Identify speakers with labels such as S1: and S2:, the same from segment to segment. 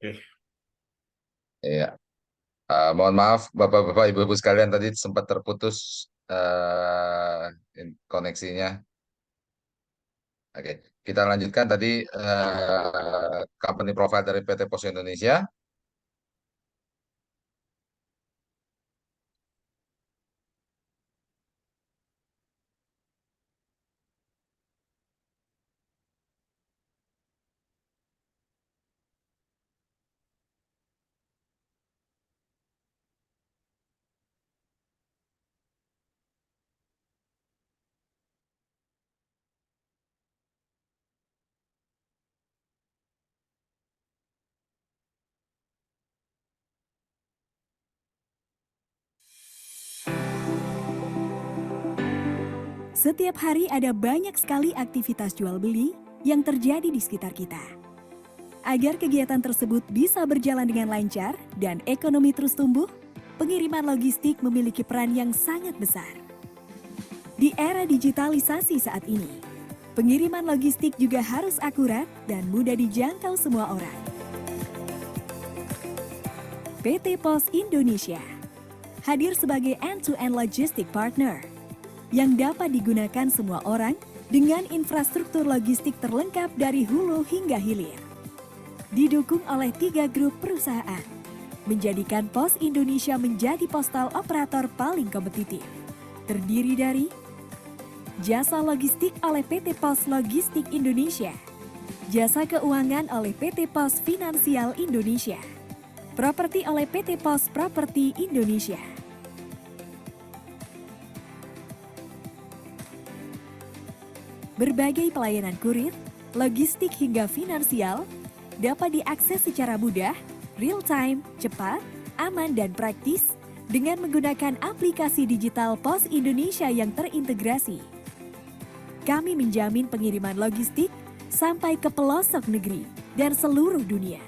S1: Oke.
S2: Iya, mohon maaf Bapak-bapak, Ibu-ibu sekalian tadi sempat terputus koneksinya. Oke, kita lanjutkan tadi company profile dari PT Pos Indonesia.
S3: Setiap hari ada banyak sekali aktivitas jual beli yang terjadi di sekitar kita. Agar kegiatan tersebut bisa berjalan dengan lancar dan ekonomi terus tumbuh, pengiriman logistik memiliki peran yang sangat besar. Di era digitalisasi saat ini, pengiriman logistik juga harus akurat dan mudah dijangkau semua orang. PT Pos Indonesia hadir sebagai end-to-end logistic partner yang dapat digunakan semua orang dengan infrastruktur logistik terlengkap dari hulu hingga hilir. Didukung oleh 3 grup perusahaan, menjadikan Pos Indonesia menjadi postal operator paling kompetitif. Terdiri dari jasa logistik oleh PT Pos Logistik Indonesia, jasa keuangan oleh PT Pos Finansial Indonesia, properti oleh PT Pos Properti Indonesia. Berbagai pelayanan kurir, logistik hingga finansial dapat diakses secara mudah, real time, cepat, aman dan praktis dengan menggunakan aplikasi digital Pos Indonesia yang terintegrasi. Kami menjamin pengiriman logistik sampai ke pelosok negeri dan seluruh dunia.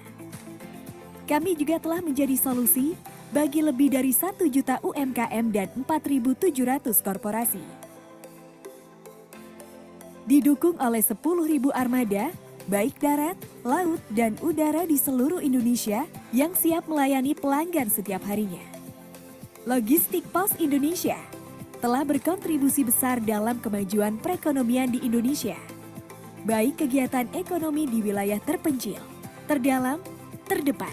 S3: Kami juga telah menjadi solusi bagi lebih dari 1 juta UMKM dan 4.700 korporasi. Didukung oleh 10.000 armada, baik darat, laut, dan udara di seluruh Indonesia yang siap melayani pelanggan setiap harinya. Logistik Pos Indonesia telah berkontribusi besar dalam kemajuan perekonomian di Indonesia, baik kegiatan ekonomi di wilayah terpencil, terdalam, terdepan,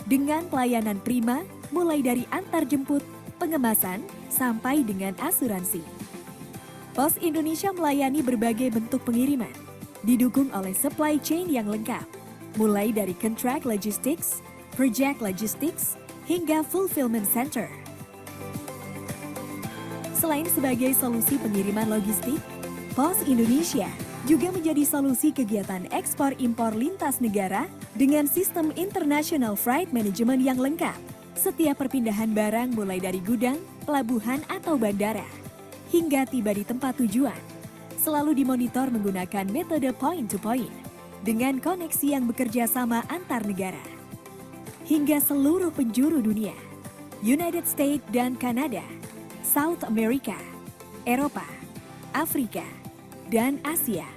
S3: dengan pelayanan prima mulai dari antar jemput, pengemasan, sampai dengan asuransi. Pos Indonesia melayani berbagai bentuk pengiriman, didukung oleh supply chain yang lengkap, mulai dari contract logistics, project logistics, hingga fulfillment center. Selain sebagai solusi pengiriman logistik, Pos Indonesia juga menjadi solusi kegiatan ekspor-impor lintas negara dengan sistem International Freight Management yang lengkap. Setiap perpindahan barang mulai dari gudang, pelabuhan atau bandara, hingga tiba di tempat tujuan, selalu dimonitor menggunakan metode point-to-point dengan koneksi yang bekerja sama antar negara. Hingga seluruh penjuru dunia, United States dan Kanada, South America, Eropa, Afrika, dan Asia.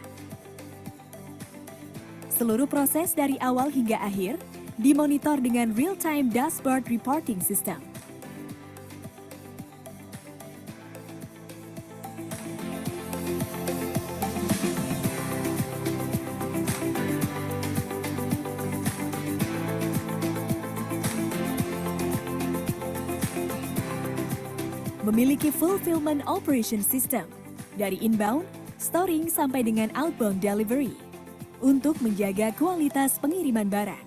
S3: Seluruh proses dari awal hingga akhir dimonitor dengan real-time dashboard reporting system. Memiliki fulfillment operation system dari inbound, storing sampai dengan outbound delivery untuk menjaga kualitas pengiriman barang.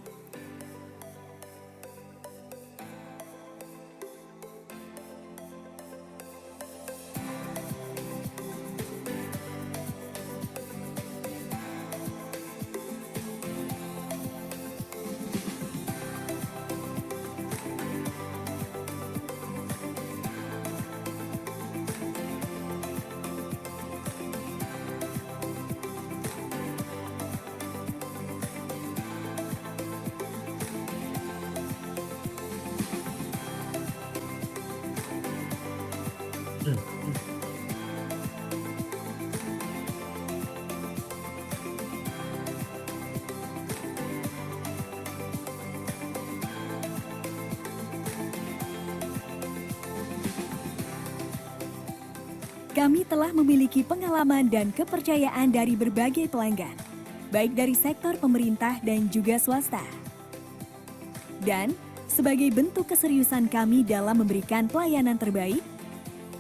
S3: Kami telah memiliki pengalaman dan kepercayaan dari berbagai pelanggan, baik dari sektor pemerintah dan juga swasta. Dan sebagai bentuk keseriusan kami dalam memberikan pelayanan terbaik,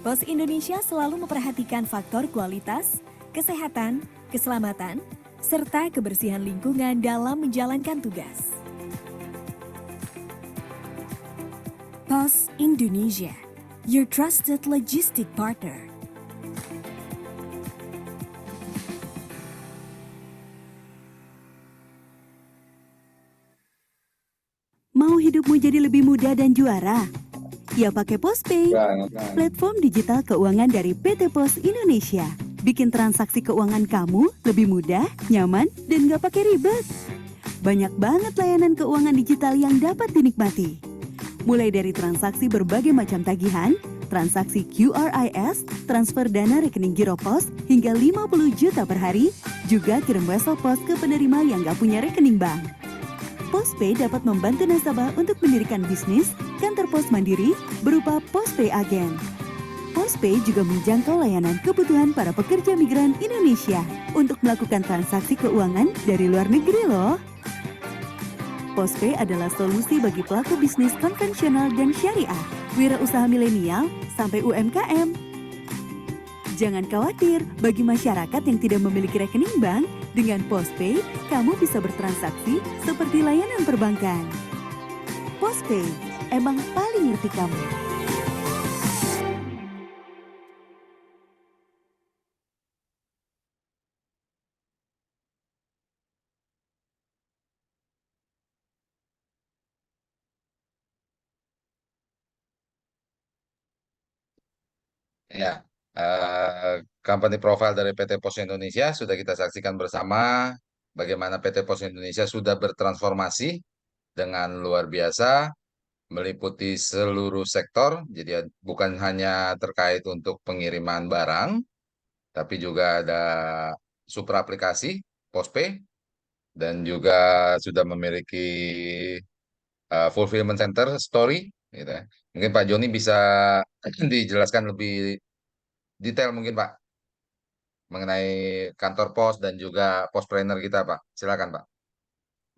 S3: Pos Indonesia selalu memperhatikan faktor kualitas, kesehatan, keselamatan, serta kebersihan lingkungan dalam menjalankan tugas. Pos Indonesia, your trusted logistic partner. Mau hidupmu jadi lebih mudah dan juara? Ya pakai Postpay, platform digital keuangan dari PT Pos Indonesia. Bikin transaksi keuangan kamu lebih mudah, nyaman, dan gak pakai ribet. Banyak banget layanan keuangan digital yang dapat dinikmati. Mulai dari transaksi berbagai macam tagihan, transaksi QRIS, transfer dana rekening Giro Pos hingga 50 juta per hari, juga kirim wesel pos ke penerima yang gak punya rekening bank. Postpay dapat membantu nasabah untuk mendirikan bisnis, kantor pos mandiri berupa Postpay Agen. Postpay juga menjangkau layanan kebutuhan para pekerja migran Indonesia untuk melakukan transaksi keuangan dari luar negeri loh. Postpay adalah solusi bagi pelaku bisnis konvensional dan syariah, wirausaha milenial sampai UMKM. Jangan khawatir, bagi masyarakat yang tidak memiliki rekening bank, dengan Postpay, kamu bisa bertransaksi seperti layanan perbankan. Postpay, emang paling ngerti kamu.
S2: Ya, company profile dari PT Pos Indonesia sudah kita saksikan bersama bagaimana PT Pos Indonesia sudah bertransformasi dengan luar biasa, meliputi seluruh sektor. Jadi bukan hanya terkait untuk pengiriman barang, tapi juga ada super aplikasi Postpay dan juga sudah memiliki fulfillment center story, gitu ya. Mungkin Pak Joni bisa dijelaskan lebih detail mungkin Pak mengenai kantor pos dan juga pos planner kita Pak. Silakan Pak.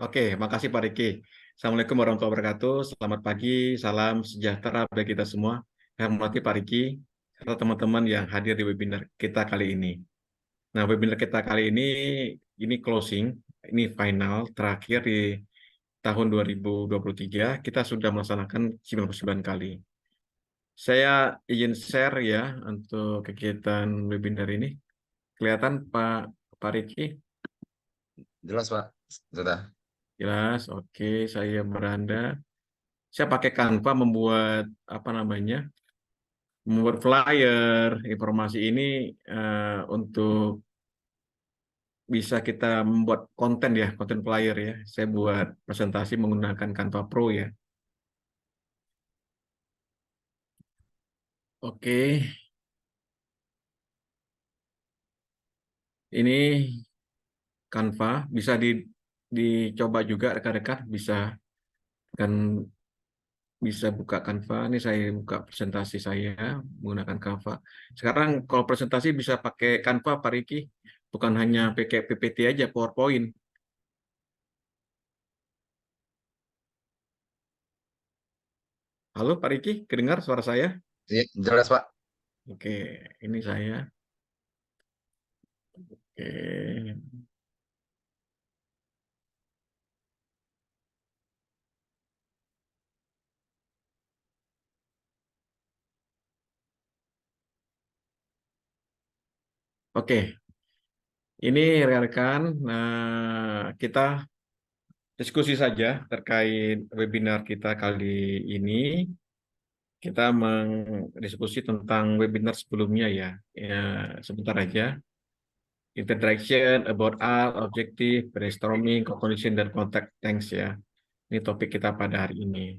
S1: Oke, makasih Pak Riki. Assalamualaikum warahmatullahi wabarakatuh. Selamat pagi, salam sejahtera bagi kita semua. Saya hormati Pak Riki, serta teman-teman yang hadir di webinar kita kali ini. Nah, webinar kita kali ini closing, ini final, terakhir di tahun 2023. Kita sudah melaksanakan 99 kali. Saya izin share ya untuk kegiatan webinar ini. Kelihatan Pak Riki?
S2: Jelas Pak. Sudah.
S1: Jelas, oke, saya beranda. Saya pakai Canva membuat membuat flyer informasi ini untuk bisa kita membuat konten ya, konten flyer ya. Saya buat presentasi menggunakan Canva Pro ya. Oke, ini Canva bisa dicoba juga rekan-rekan, kan bisa buka Canva. Ini saya buka presentasi saya menggunakan Canva. Sekarang kalau presentasi bisa pakai Canva, Pak Riki. Bukan hanya pakai PPT aja, PowerPoint. Halo Pak Riki, kedengar suara saya?
S2: Iya, jelas Pak.
S1: Oke, ini saya. Oke. Oke, ini rekan-rekan, kita diskusi saja terkait webinar kita kali ini. Kita mendiskusi tentang webinar sebelumnya ya. Ya, sebentar aja. Introduction, about art, objective, brainstorming, conclusion, dan contact thanks ya. Ini topik kita pada hari ini.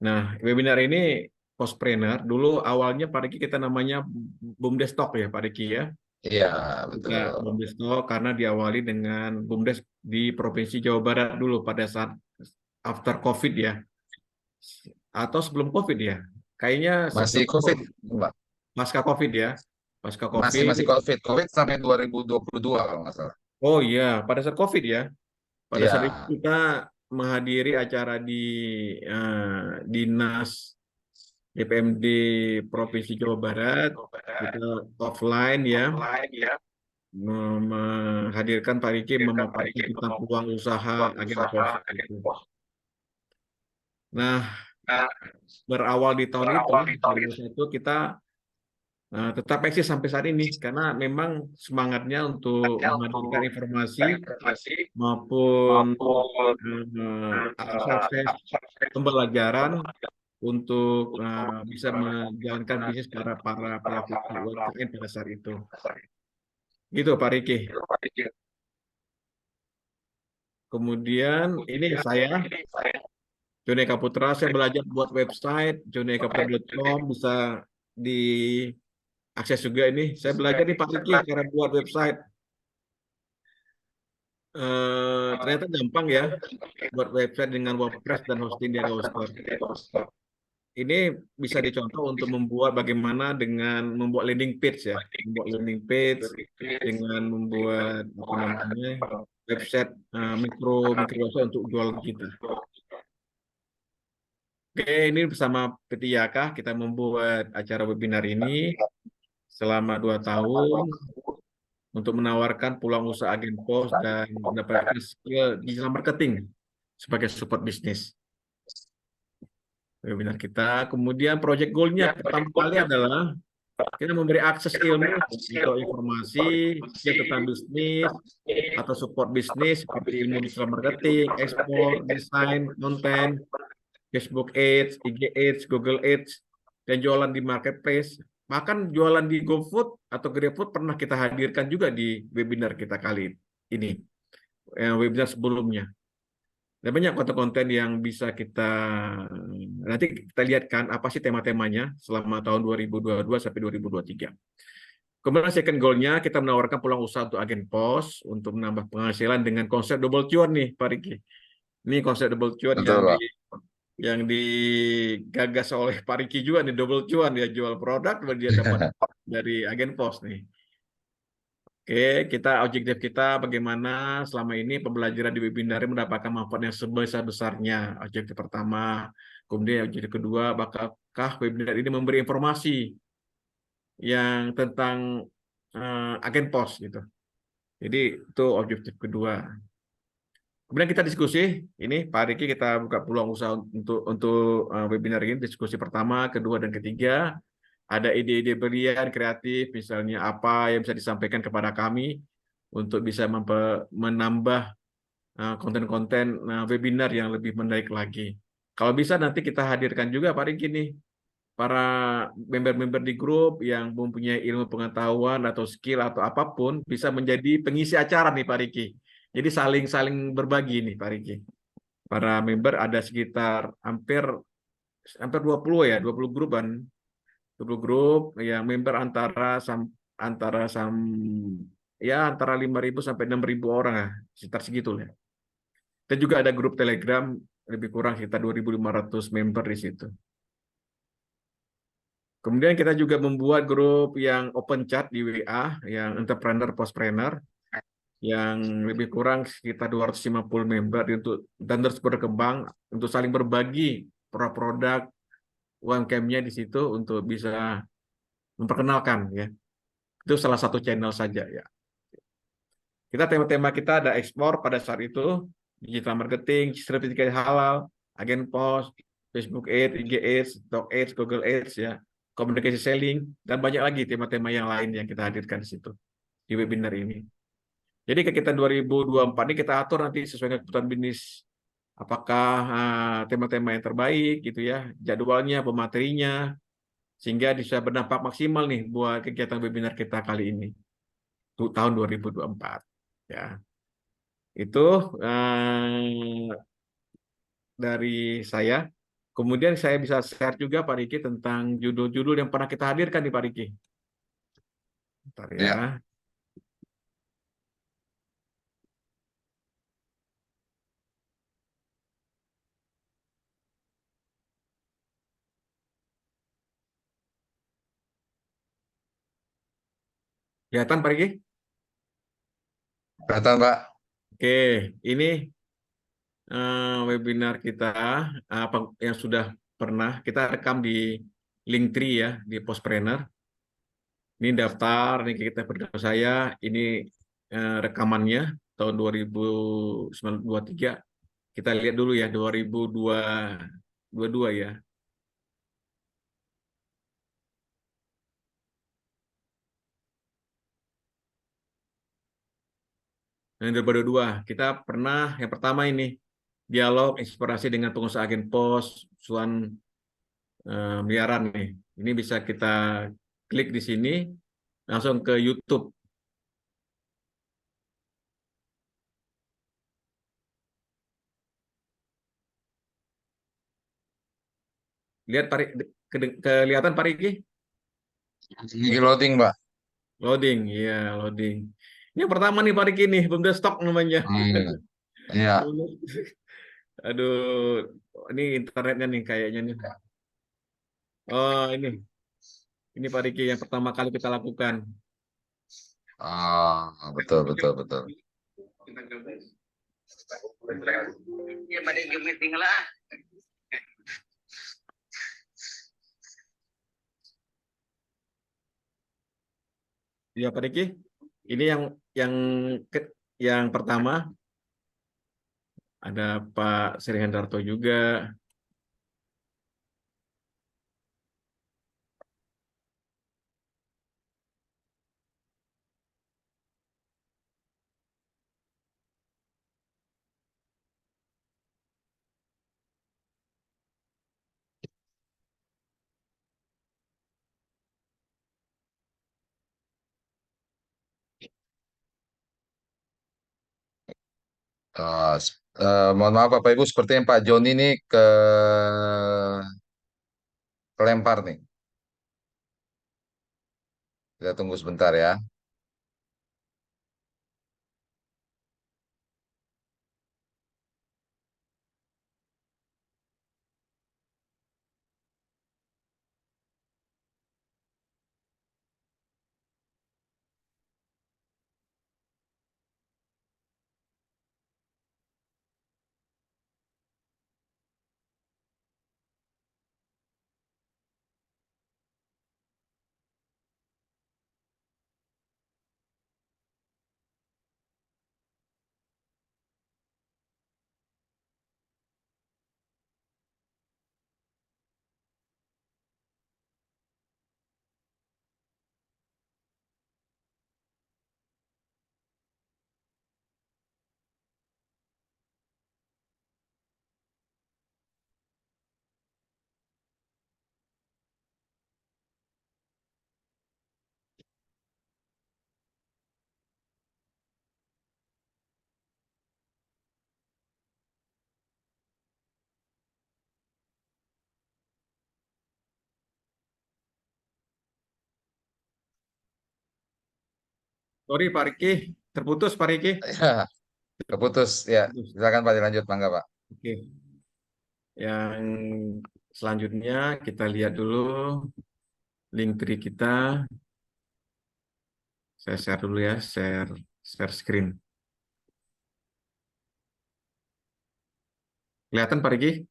S1: Nah, webinar ini Postpreneur. Dulu awalnya Pak Riki kita namanya BUMDes Talk ya Pak Riki ya.
S2: Iya,
S1: Kita
S2: betul.
S1: BUMDes Talk karena diawali dengan BUMDes di Provinsi Jawa Barat dulu pada saat after COVID ya. Atau sebelum COVID ya. Kayaknya
S2: Masih
S1: sebelum
S2: COVID, Pak.
S1: pasca COVID ya. pasca
S2: Masih
S1: COVID.
S2: masih COVID. COVID sampai 2022 kalau nggak salah.
S1: Oh iya, pada saat COVID ya. Pada
S2: Iya,
S1: saat itu kita menghadiri acara di Dinas DPMD Provinsi Jawa Barat. Kita offline ya, menghadirkan Pak Riki memaparkan tentang peluang usaha agen pos itu. Nah, berawal di tahun itu, 2021 kita tetap eksis sampai saat ini karena memang semangatnya untuk menghadirkan informasi maupun akses pembelajaran untuk bisa menjalankan bisnis para para pelaku UMKM pada saat itu. Gitu Pak Riki. Kemudian ini saya Joni Eka Putra, saya belajar buat website joniekaputra.com, bisa diakses juga ini. Saya belajar nih Pak Riki cara buat website. Ternyata gampang ya buat website dengan WordPress dan hosting di Hoster. Ini bisa dicontoh untuk membuat bagaimana dengan membuat landing page ya, membuat landing page dengan membuat apa namanya website mikro mikro website untuk jualan kita. Oke, ini bersama PT Yaka kita membuat acara webinar ini selama 2 tahun untuk menawarkan peluang usaha agen pos dan mendapatkan skill digital marketing sebagai support bisnis webinar kita. Kemudian project goal-nya pertama kali adalah kita memberi akses ilmu atau informasi skill tentang bisnis atau support bisnis seperti ilmu digital marketing, ekspor, desain, konten, Facebook Ads, IG Ads, Google Ads, dan jualan di marketplace. Bahkan jualan di GoFood atau GrabFood pernah kita hadirkan juga di webinar kita kali ini, webinar sebelumnya. Dan banyak konten-konten yang bisa kita nanti kita lihatkan apa sih tema-temanya selama tahun 2022 sampai 2023. Kemudian second goal-nya kita menawarkan peluang usaha untuk agen pos untuk menambah penghasilan dengan konsep double cuan nih Pak Riki. Ini konsep double cuan
S2: betul Pak.
S1: yang digagas oleh Pak Riki juga nih, double cuan, dia jual produk dia dapat dari agen pos nih. Oke, kita objektif kita bagaimana selama ini pembelajaran di webinar ini mendapatkan manfaat yang sebesar-besarnya. Objektif pertama, kemudian objektif kedua, apakah webinar ini memberi informasi yang tentang agen pos gitu. Jadi itu objektif kedua. Kemudian kita diskusi, ini Pak Riki kita buka peluang usaha untuk webinar ini, diskusi pertama, kedua, dan ketiga. Ada ide-ide brilian, kreatif, misalnya apa yang bisa disampaikan kepada kami untuk bisa menambah konten-konten webinar yang lebih menarik lagi. Kalau bisa nanti kita hadirkan juga Pak Riki nih, para member-member di grup yang mempunyai ilmu pengetahuan atau skill atau apapun bisa menjadi pengisi acara nih Pak Riki. Jadi saling-saling berbagi nih Pak Riki. Para member ada sekitar hampir hampir 20 ya, 20 grupan. 20 grup yang member antara ya antara 5.000 sampai 6.000 orang lah, sekitar segitu ya. Dan juga ada grup Telegram lebih kurang sekitar 2.500 member di situ. Kemudian kita juga membuat grup yang open chat di WA, yang entrepreneur, postpreneur, yang lebih kurang sekitar 250 member dan terus berkembang untuk saling berbagi produk UMKM-nya di situ untuk bisa memperkenalkan ya. Itu salah satu channel saja ya. Kita tema-tema kita ada ekspor pada saat itu, digital marketing, sertifikat halal, agen pos, Facebook Ads, IG Ads, Stock Ads, Google Ads ya, komunikasi selling, dan banyak lagi tema-tema yang lain yang kita hadirkan di situ di webinar ini. Jadi kegiatan 2024 ini kita atur nanti sesuai dengan kebutuhan bisnis. Apakah tema-tema yang terbaik gitu ya, jadwalnya, pematerinya, sehingga bisa berdampak maksimal nih buat kegiatan webinar kita kali ini untuk tahun 2024 ya. Itu dari saya. Kemudian saya bisa share juga Pak Riki tentang judul-judul yang pernah kita hadirkan di Pak Riki. Bentar ya.
S2: Ya,
S1: Kelihatan Pak Riki?
S2: Kelihatan, Pak.
S1: Oke, ini webinar kita apa yang sudah pernah kita rekam di Linktree ya, di Postpreneur. Ini daftar, ini kita berdaftar saya, ini rekamannya tahun 2023. Kita lihat dulu ya, 2022 ya. Yang 2022, kita pernah yang pertama ini, dialog inspirasi dengan pengusaha agen pos, cuan miliaran nih. Ini bisa kita klik di sini, langsung ke YouTube. Lihat Pak, kelihatan Pak Riki?
S2: Lagi loading, Pak.
S1: Loading, iya loading. Ini yang pertama nih Pak Riki nih, bunda stok namanya.
S2: Iya.
S1: Aduh, ini internetnya nih kayaknya nih. Oh ini Pak Riki yang pertama kali kita lakukan.
S2: Betul, betul, betul.
S4: Ya, pada meeting lah.
S1: Ya Pak Riki, ini yang yang pertama ada Pak Sri Hendarto juga.
S2: Mohon maaf Bapak Ibu, sepertinya Pak Joni ini kelempar nih. Kita tunggu sebentar ya.
S1: Sorry Pak Riki, terputus Pak Riki.
S2: Ya, keputus ya. Silakan Pak dilanjut, mangga Pak.
S1: Oke, yang selanjutnya kita lihat dulu link tree kita. Saya share dulu ya, share screen. Kelihatan Pak Riki?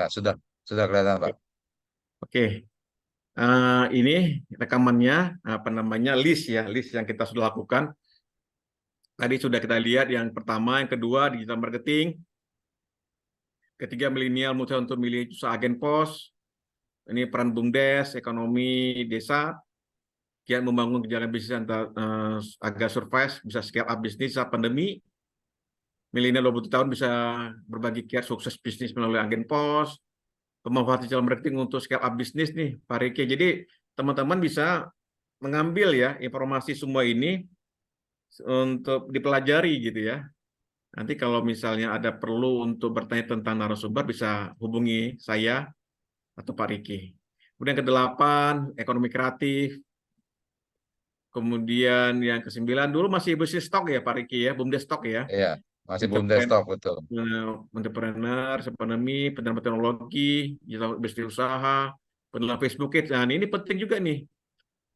S2: Sudah kelihatan Pak.
S1: Oke, ini rekamannya apa namanya list ya, list yang kita sudah lakukan. Tadi sudah kita lihat yang pertama, yang kedua digital marketing, ketiga milenial mutual untuk milih usaha agen pos, ini peran BUMDes, ekonomi desa, kiat membangun jalan bisnis agar survive, bisa scale up bisnis saat pandemi. Milenial 20 tahun bisa berbagi kiat sukses bisnis melalui agen pos, pemanfaatan digital marketing untuk scale up bisnis nih, Pak Riki. Jadi teman-teman bisa mengambil ya informasi semua ini untuk dipelajari gitu ya. Nanti kalau misalnya ada perlu untuk bertanya tentang narasumber bisa hubungi saya atau Pak Riki. Kemudian ke-8, ekonomi kreatif. Kemudian yang ke-9 dulu masih bisnis stok ya Pak Riki ya, BUMDes stok ya.
S2: Iya, masih belum desktop betul.
S1: Entrepreneur, ekonomi, pendanaan teknologi, bisnis usaha, pendanaan Facebook Kids. Nah, ini penting juga nih.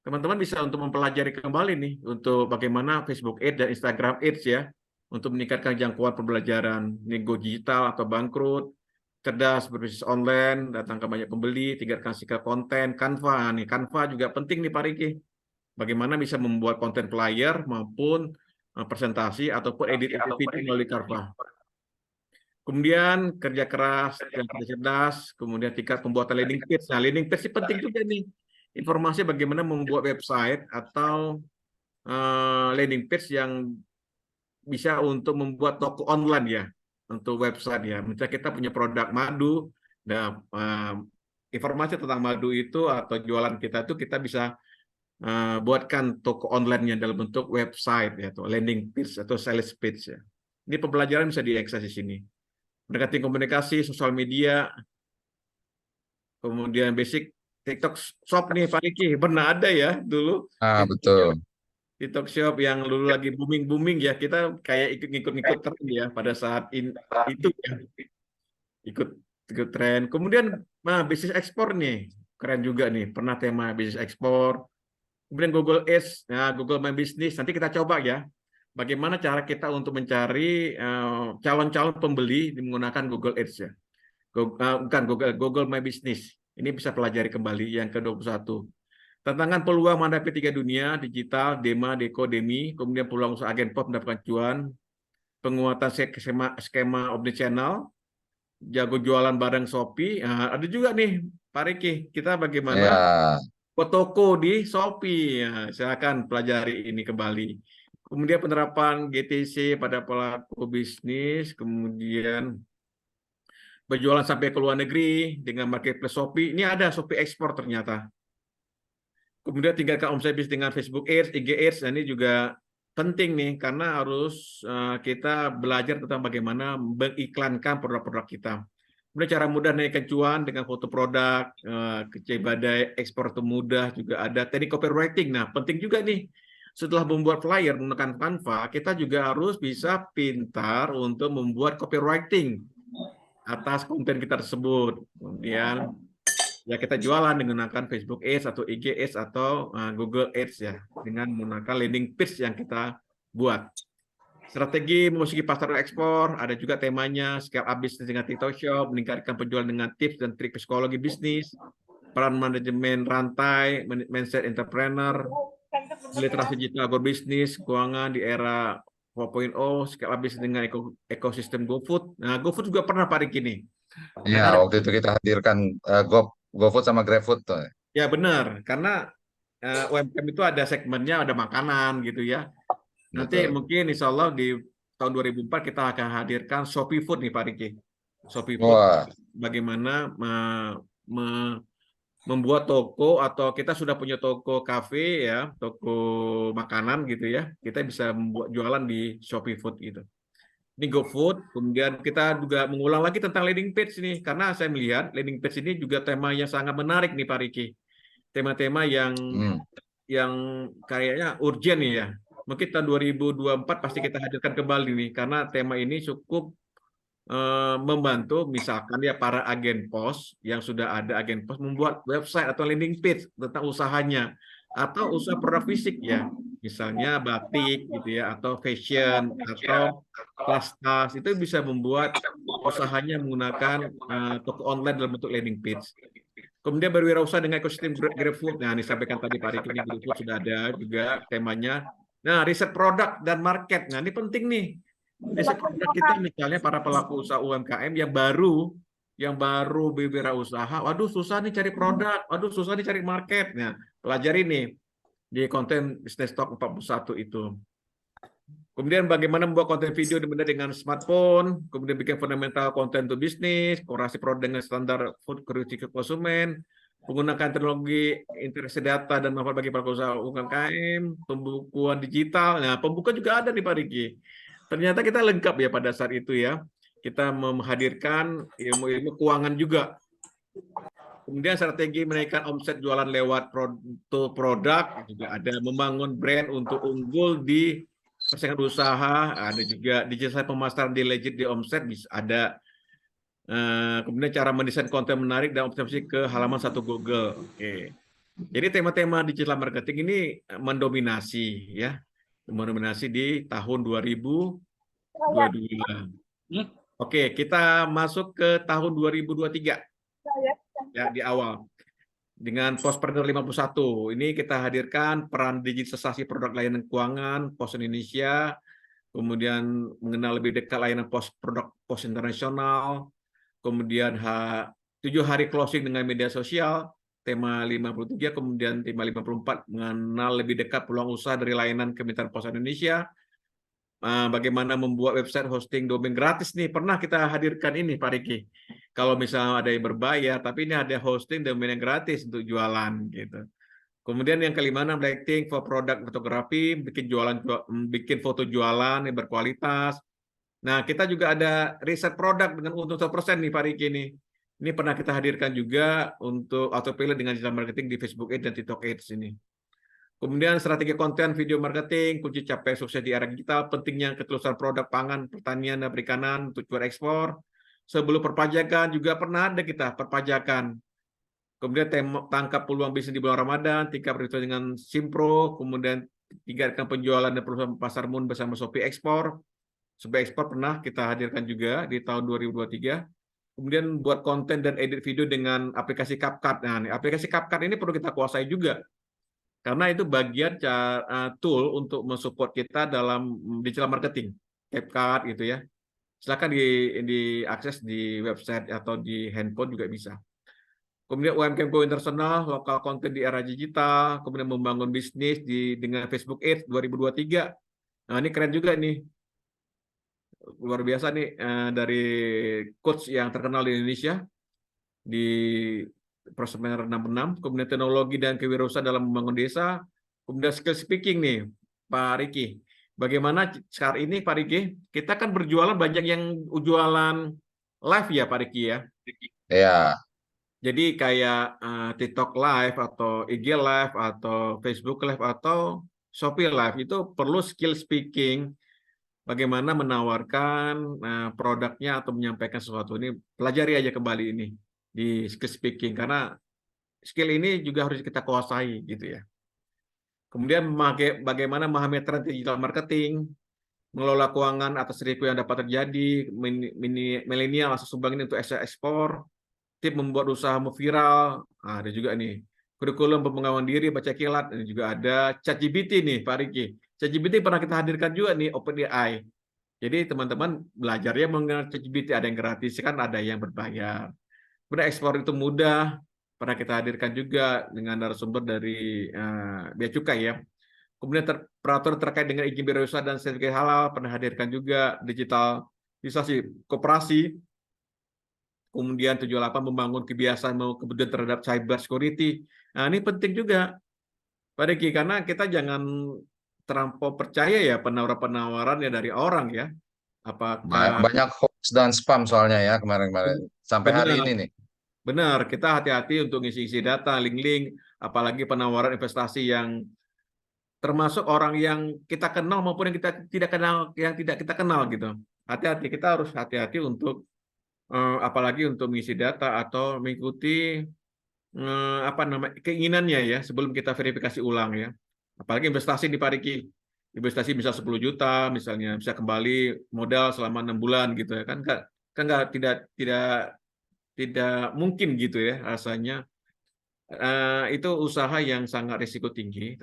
S1: teman-teman bisa untuk mempelajari kembali nih untuk bagaimana Facebook Ads dan Instagram Ads ya untuk meningkatkan jangkauan pembelajaran nego digital atau bangkrut, cerdas berbisnis online, datangkan banyak pembeli, tingkatkan sikap konten, Canva nih, Canva juga penting nih Pak Riki. Bagaimana bisa membuat konten flyer maupun presentasi ataupun edit video melalui Canva. Kemudian kerja keras dan kerja cerdas, kemudian tingkat pembuatan landing page. Nah, landing page ini penting juga nih. Informasi bagaimana membuat website atau landing page yang bisa untuk membuat toko online ya, untuk website ya. Misalnya kita punya produk madu, nah informasi tentang madu itu atau jualan kita itu kita bisa buatkan toko online-nya dalam bentuk website ya, atau landing page atau sales page ya. Ini pembelajaran bisa diakses di sini. Mendekati komunikasi, sosial media, kemudian basic TikTok Shop nih Pak Riki, pernah ada ya dulu
S2: Betul.
S1: TikTok Shop yang dulu lagi booming ya, kita kayak ikut tren ya pada saat itu ya, ikut tren. Kemudian bisnis ekspor nih, keren juga nih, pernah tema bisnis ekspor. Kemudian Google Ads, nah Google My Business, nanti kita coba ya, bagaimana cara kita untuk mencari calon-calon pembeli menggunakan Google Ads ya. Bukan Google My Business. Ini bisa pelajari kembali yang ke-21. Tantangan peluang menghadapi 3 dunia, digital, Dema, Deko, Demi, kemudian peluang usaha agen pop mendapatkan cuan, penguatan skema omnichannel, jago jualan barang Shopee. Nah, ada juga nih, Pak Riki, kita bagaimana
S2: Ya.
S1: buat toko di Shopee. Ya, silakan pelajari ini kembali. Kemudian penerapan GTC pada pelaku bisnis, kemudian berjualan sampai ke luar negeri dengan marketplace Shopee. Ini ada Shopee ekspor ternyata. Kemudian tingkatkan omset bisnis dengan Facebook Ads, IG Ads. Nah, ini juga penting nih karena harus kita belajar tentang bagaimana mengiklankan produk-produk kita. Kemudian cara mudah naikkan cuan dengan foto produk, badai ekspor termudah, juga ada teknik copywriting. Nah, penting juga nih. Setelah membuat flyer menggunakan Canva, kita juga harus bisa pintar untuk membuat copywriting atas konten kita tersebut. Kemudian ya kita jualan menggunakan Facebook Ads atau IG Ads atau Google Ads ya, dengan menggunakan landing page yang kita buat. Strategi memasuki pasar ekspor, ada juga temanya scale up bisnis dengan TikTok Shop, meningkatkan penjualan dengan tips dan trik psikologi bisnis, peran manajemen rantai, mindset entrepreneur, literasi digital berbisnis, keuangan di era 4.0, scale up bisnis dengan ekosistem GoFood. Nah, GoFood juga pernah Pak Riki nih.
S2: Iya, waktu itu kita hadirkan GoFood sama GrabFood tuh.
S1: Ya benar, karena UMKM itu ada segmennya, ada makanan gitu ya. Nanti
S2: Betul.
S1: mungkin insya Allah di tahun 2004 kita akan hadirkan Shopee Food nih Pak Riki. Shopee Food
S2: Wah,
S1: bagaimana membuat toko atau kita sudah punya toko kafe ya, toko makanan gitu ya. Kita bisa membuat jualan di Shopee Food gitu. Ini GoFood, kemudian kita juga mengulang lagi tentang landing page nih, karena saya melihat landing page ini juga tema yang sangat menarik nih Pak Riki. Tema-tema yang kayaknya urgent nih ya. Mungkin tahun 2024 pasti kita hadirkan kembali nih, karena tema ini cukup membantu misalkan ya para agen pos yang sudah ada agen pos membuat website atau landing page tentang usahanya atau usaha produk fisik ya, misalnya batik gitu ya, atau fashion atau tas itu bisa membuat usahanya menggunakan toko online dalam bentuk landing page. Kemudian berwirausaha dengan ekosistem GrabFood. Nah, disampaikan tadi Pak Riki, ini GrabFood sudah ada juga temanya. Nah, riset produk dan market. Nah, ini penting nih. Riset produk kita misalnya para pelaku usaha UMKM yang baru berwirausaha, waduh susah nih cari produk, waduh susah nih cari market. Nah, pelajari nih di konten Business Talk 41 itu. Kemudian bagaimana membuat konten video dengan smartphone, kemudian bikin fundamental konten untuk bisnis, korelasi produk dengan standar food critical konsumen, menggunakan teknologi integrasi data dan manfaat bagi pelaku usaha UMKM, pembukuan digital. Nah, pembukuan juga ada nih Pak Riki. Ternyata kita lengkap ya pada saat itu ya. Kita menghadirkan ilmu-ilmu keuangan juga. Kemudian strategi menaikkan omset jualan lewat produk juga ada, membangun brand untuk unggul di persaingan usaha, ada juga digital pemasaran di legit di omset bisa ada. Kemudian cara mendesain konten menarik dan optimasi ke halaman satu Google. Oke. Jadi tema-tema digital marketing ini mendominasi ya, mendominasi di tahun 2022. Oke, kita masuk ke tahun 2023 ya di awal dengan Pospreneur 51. Ini kita hadirkan peran digitalisasi produk layanan keuangan Pos Indonesia, kemudian mengenal lebih dekat layanan produk pos internasional, kemudian 7 hari closing dengan media sosial, tema 53, kemudian tema 54 mengenal lebih dekat peluang usaha dari layanan Kementerian Pos Indonesia, bagaimana membuat website hosting domain gratis nih, pernah kita hadirkan ini Pak Riki. Kalau misalnya ada yang berbayar, tapi ini ada hosting domain yang gratis untuk jualan gitu. Kemudian yang kelima, lighting for produk fotografi, bikin foto jualan yang berkualitas. Nah, kita juga ada riset produk dengan untung 100% nih Pak Riki nih. Ini pernah kita hadirkan juga untuk autopilot dengan digital marketing di Facebook Ads dan TikTok Ads ini. Kemudian strategi konten video marketing, kunci capai sukses di era digital, pentingnya ketulusan produk pangan, pertanian, dan perikanan untuk jual ekspor. Sebelum perpajakan juga pernah ada kita perpajakan. Kemudian tangkap peluang bisnis di bulan Ramadan, tingkat perhitungan dengan Simpro, kemudian tingkatkan penjualan dan perusahaan pasar mun bersama Shopee Ekspor. Shopee Ekspor pernah kita hadirkan juga di tahun 2023. Kemudian buat konten dan edit video dengan aplikasi CapCut. Nah, aplikasi CapCut ini perlu kita kuasai juga. Karena itu bagian tool untuk mensupport kita dalam digital marketing, CapCut gitu ya. Silakan diakses di website atau di handphone juga bisa. Kemudian UMKM Go internasional, lokal konten di era digital, kemudian membangun bisnis dengan Facebook Ads 2023. Nah, ini keren juga nih. Luar biasa nih dari coach yang terkenal di Indonesia di Prosemer 66, kemudian teknologi dan kewirausahaan dalam membangun desa, kemudian skill speaking nih, Pak Riki. Bagaimana saat ini, Pak Riki? Kita kan berjualan banyak yang jualan live ya, Pak Riki ya?
S2: Ya,
S1: Jadi kayak TikTok Live atau IG Live atau Facebook Live atau Shopee Live itu perlu skill speaking. Bagaimana menawarkan produknya atau menyampaikan sesuatu ini, pelajari aja kembali ini di skill speaking karena skill ini juga harus kita kuasai gitu ya. Kemudian bagaimana memahami tren digital marketing, mengelola keuangan atas risiko yang dapat terjadi, milenial asal sumbang ini untuk ekspor, tip membuat usahamu viral, ada juga nih. Kurikulum pengembangan diri, baca kilat, ini juga ada ChatGPT nih Pak Riki. ChatGPT pernah kita hadirkan juga nih OpenAI. Jadi teman-teman belajarnya mengenal ChatGPT, ada yang gratis kan, ada yang berbayar. Kemudian ekspor itu mudah, pernah kita hadirkan juga dengan narasumber dari Bea Cukai ya. Kemudian peraturan terkait dengan izin wirausaha dan sertifikat halal pernah hadirkan juga, digitalisasi koperasi. Kemudian 78 membangun kebiasaan kemudian terhadap cyber security. Nah, ini penting juga Pak Riki, karena kita jangan terlampau percaya ya penawaran-penawaran ya dari orang ya. Apakah
S2: banyak hoax dan spam soalnya ya kemarin-kemarin. Sampai hari
S1: benar?
S2: ini nih.
S1: Benar, kita hati-hati untuk ngisi-ngisi data, link-link, apalagi penawaran investasi yang termasuk orang yang kita kenal maupun yang kita tidak kenal, yang tidak kita kenal gitu. Hati-hati, kita harus hati-hati untuk apalagi untuk mengisi data atau mengikuti keinginannya ya sebelum kita verifikasi ulang ya. Apalagi investasi di Pariki, investasi bisa 10 juta misalnya, bisa kembali modal selama 6 bulan gitu ya kan nggak tidak mungkin gitu ya rasanya. Itu usaha yang sangat risiko tinggi,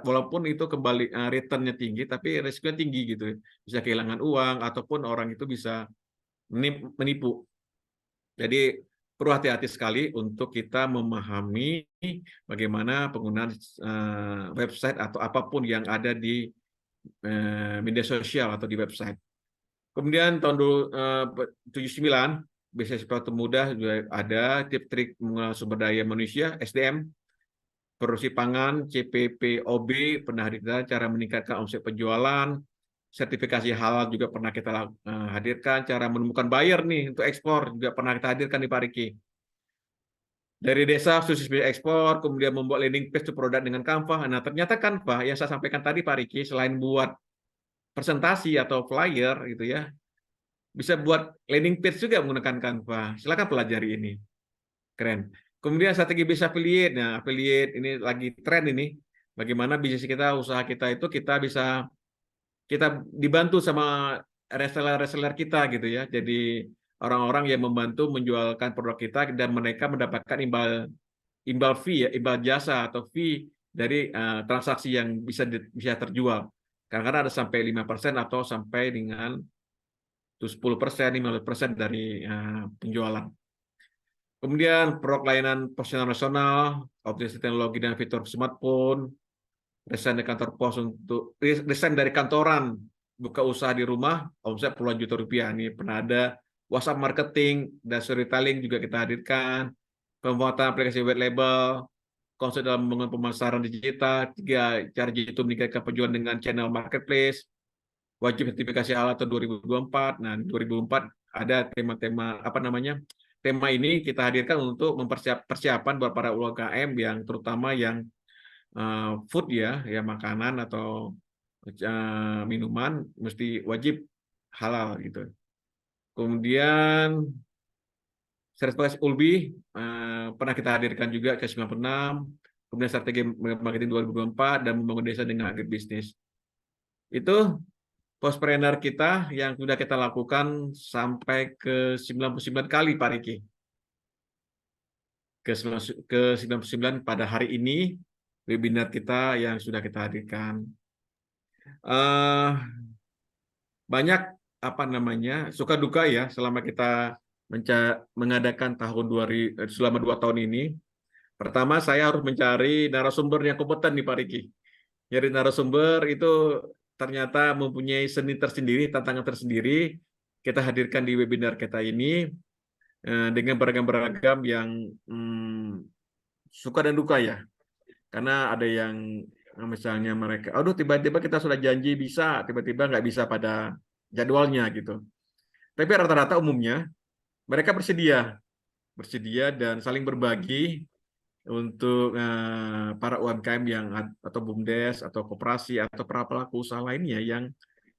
S1: walaupun itu kembali return-nya tinggi, tapi risikonya tinggi gitu ya. Bisa kehilangan uang ataupun orang itu bisa menipu. Jadi perlu hati-hati sekali untuk kita memahami bagaimana penggunaan website atau apapun yang ada di media sosial atau di website. Kemudian tahun 79 bisnis sepatu mudah juga ada tip-trik sumber daya manusia SDM, produksi pangan, CPPOB pernah hadirkan cara meningkatkan omset penjualan, sertifikasi halal juga pernah kita hadirkan, cara menemukan buyer nih untuk ekspor juga pernah kita hadirkan di Pak Riki. Dari desa sukses bisa ekspor, kemudian membuat landing page to produk dengan Canva. Nah, ternyata Canva yang saya sampaikan tadi Pak Riki, selain buat presentasi atau flyer gitu ya, bisa buat landing page juga menggunakan Canva. Silakan pelajari ini. Keren. Kemudian strategi bisnis affiliate. Nah, affiliate ini lagi tren ini. Bagaimana bisnis kita, usaha kita itu kita dibantu sama reseller-reseller kita gitu ya. Jadi orang-orang yang membantu menjualkan produk kita dan mereka mendapatkan imbal fee ya, imbal jasa atau fee dari transaksi yang bisa terjual. Kadang-kadang ada sampai 5% atau sampai dengan 10%, 15% dari penjualan. Kemudian produk layanan profesional nasional, optimasi teknologi dan fitur smartphone, desain dari kantor pos untuk desain dari kantoran, buka usaha di rumah, omset puluhan juta rupiah. Ini pernah ada WhatsApp marketing dan storytelling juga kita hadirkan, pembuatan aplikasi white label, konsep dalam membangun pemasaran digital, 3 cara jitu meningkatkan penjualan dengan channel marketplace, wajib sertifikasi halal tahun 2024. Nah, 2024 ada tema-tema apa namanya? Tema ini kita hadirkan untuk persiapan buat para UMKM yang terutama yang food ya makanan atau minuman mesti wajib halal gitu. Kemudian sertifikasi ULBI pernah kita hadirkan juga ke 96, kemudian strategi marketing 2024 dan membangun desa dengan agribisnis. Itu postpreneur kita yang sudah kita lakukan sampai ke 99 kali Pak Riki. Ke 99 pada hari ini webinar kita yang sudah kita hadirkan. Banyak apa namanya suka duka ya selama kita mengadakan selama 2 tahun ini. Pertama, saya harus mencari narasumber yang kompeten nih Pak Riki. Nyari narasumber itu ternyata mempunyai seni tersendiri, tantangan tersendiri. Kita hadirkan di webinar kita ini dengan beragam-beragam yang suka dan duka ya. Karena ada yang misalnya mereka, aduh tiba-tiba kita sudah janji bisa, tiba-tiba nggak bisa pada jadwalnya gitu. Tapi rata-rata umumnya mereka bersedia dan saling berbagi untuk para UMKM yang atau BUMDes atau koperasi atau para pelaku usaha lainnya yang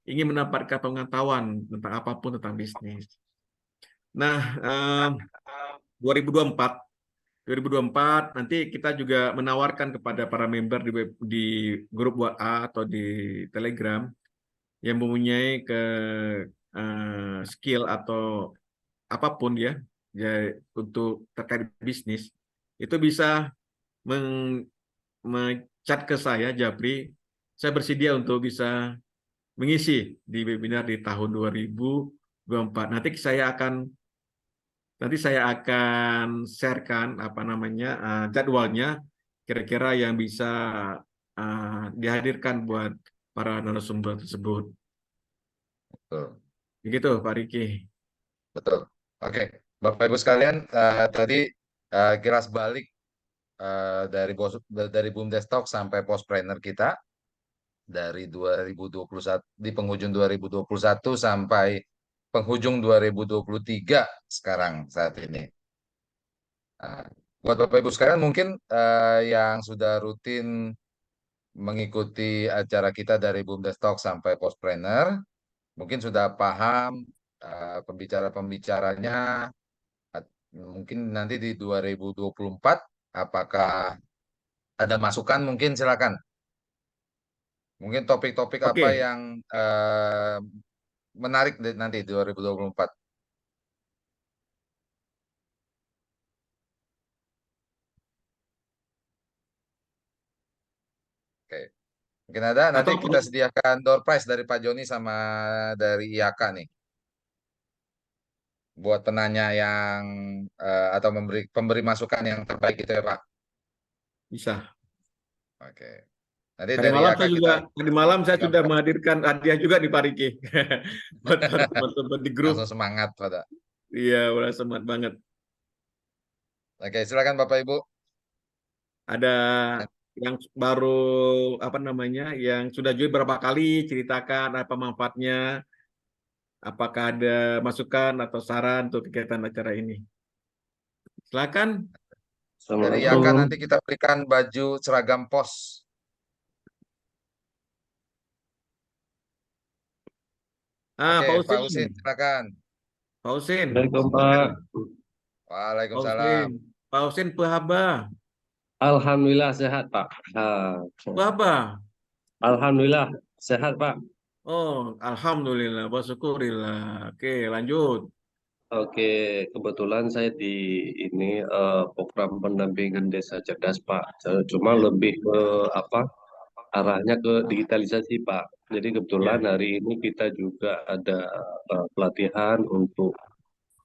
S1: ingin mendapatkan pengetahuan tentang apapun tentang bisnis. Nah, 2024 nanti kita juga menawarkan kepada para member di grup WA atau di Telegram yang mempunyai skill atau apapun ya untuk terkait bisnis itu bisa chat ke saya Japri, saya bersedia untuk bisa mengisi di webinar di tahun 2024. Nanti saya akan sharekan apa namanya jadwalnya kira-kira yang bisa dihadirkan buat para narasumber tersebut.
S2: Betul.
S1: Begitu Pak Riki.
S2: Betul. Oke, Bapak Ibu sekalian, tadi kilas balik dari BUMDes Talk sampai Postpreneur kita dari 2021 di penghujung 2021 sampai penghujung 2023 sekarang saat ini. Buat Bapak Ibu sekalian mungkin yang sudah rutin mengikuti acara kita dari BUMDes Talk sampai Postpreneur mungkin sudah paham pembicara-pembicaranya. Mungkin nanti di 2024 apakah ada masukan mungkin silakan. Mungkin topik-topik apa
S1: Oke.
S2: yang menarik nanti 2024. Oke. Mungkin ada nanti
S1: Atau
S2: kita sediakan door prize dari Pak Joni sama dari IAK nih. Buat penanya yang atau pemberi masukan yang terbaik gitu ya Pak.
S1: bisa.
S2: Oke. Nanti dari IAK
S1: Tadi malam saya sudah menghadirkan hadiah juga di Pak Riki. Buat teman-teman di grup.
S2: langsung semangat pada.
S1: Iya, udah semangat banget.
S2: Oke, silakan Bapak Ibu.
S1: Ada yang baru apa namanya, yang sudah join berapa kali, ceritakan apa manfaatnya, apakah ada masukan atau saran untuk kegiatan acara ini. Silakan.
S2: Dari IAK nanti kita berikan baju seragam pos. Oke,
S1: Pak
S2: Pak
S1: Husin.
S2: Husin, silakan.
S1: Pak Husin.
S5: Assalamualaikum Pak.
S2: Waalaikumsalam.
S1: Pak Husin. Pak Husin Pahaba.
S5: Alhamdulillah sehat, Pak. Ah,
S1: Pahaba.
S5: Alhamdulillah sehat, Pak.
S1: Oh, alhamdulillah, bersyukurillah. Oke, lanjut.
S5: Oke, kebetulan saya di ini program pendampingan desa cerdas, Pak. Cuma
S1: Ya,
S5: lebih ke apa? Arahnya ke digitalisasi, Pak. Jadi kebetulan
S1: ya.
S5: hari ini kita juga ada pelatihan untuk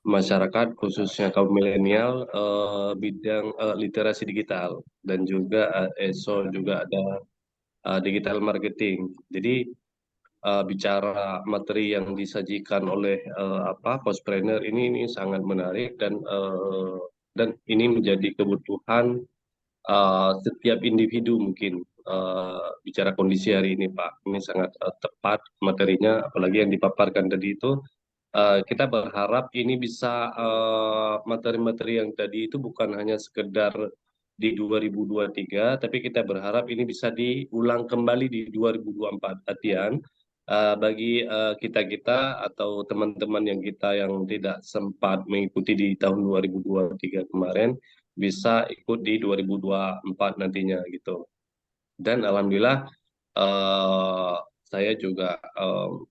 S5: masyarakat khususnya kaum milenial bidang literasi digital dan juga ESO juga ada digital marketing. Jadi bicara materi yang disajikan oleh Postpreneur ini sangat menarik dan ini menjadi kebutuhan setiap individu mungkin bicara kondisi hari ini Pak. Ini sangat tepat materinya apalagi yang dipaparkan tadi itu. Kita berharap ini bisa materi-materi yang tadi itu bukan hanya sekedar di 2023, tapi kita berharap ini bisa diulang kembali di 2024. Artian bagi kita-kita atau teman-teman yang tidak sempat mengikuti di tahun 2023 kemarin bisa ikut di 2024 nantinya gitu. Dan alhamdulillah eh, saya juga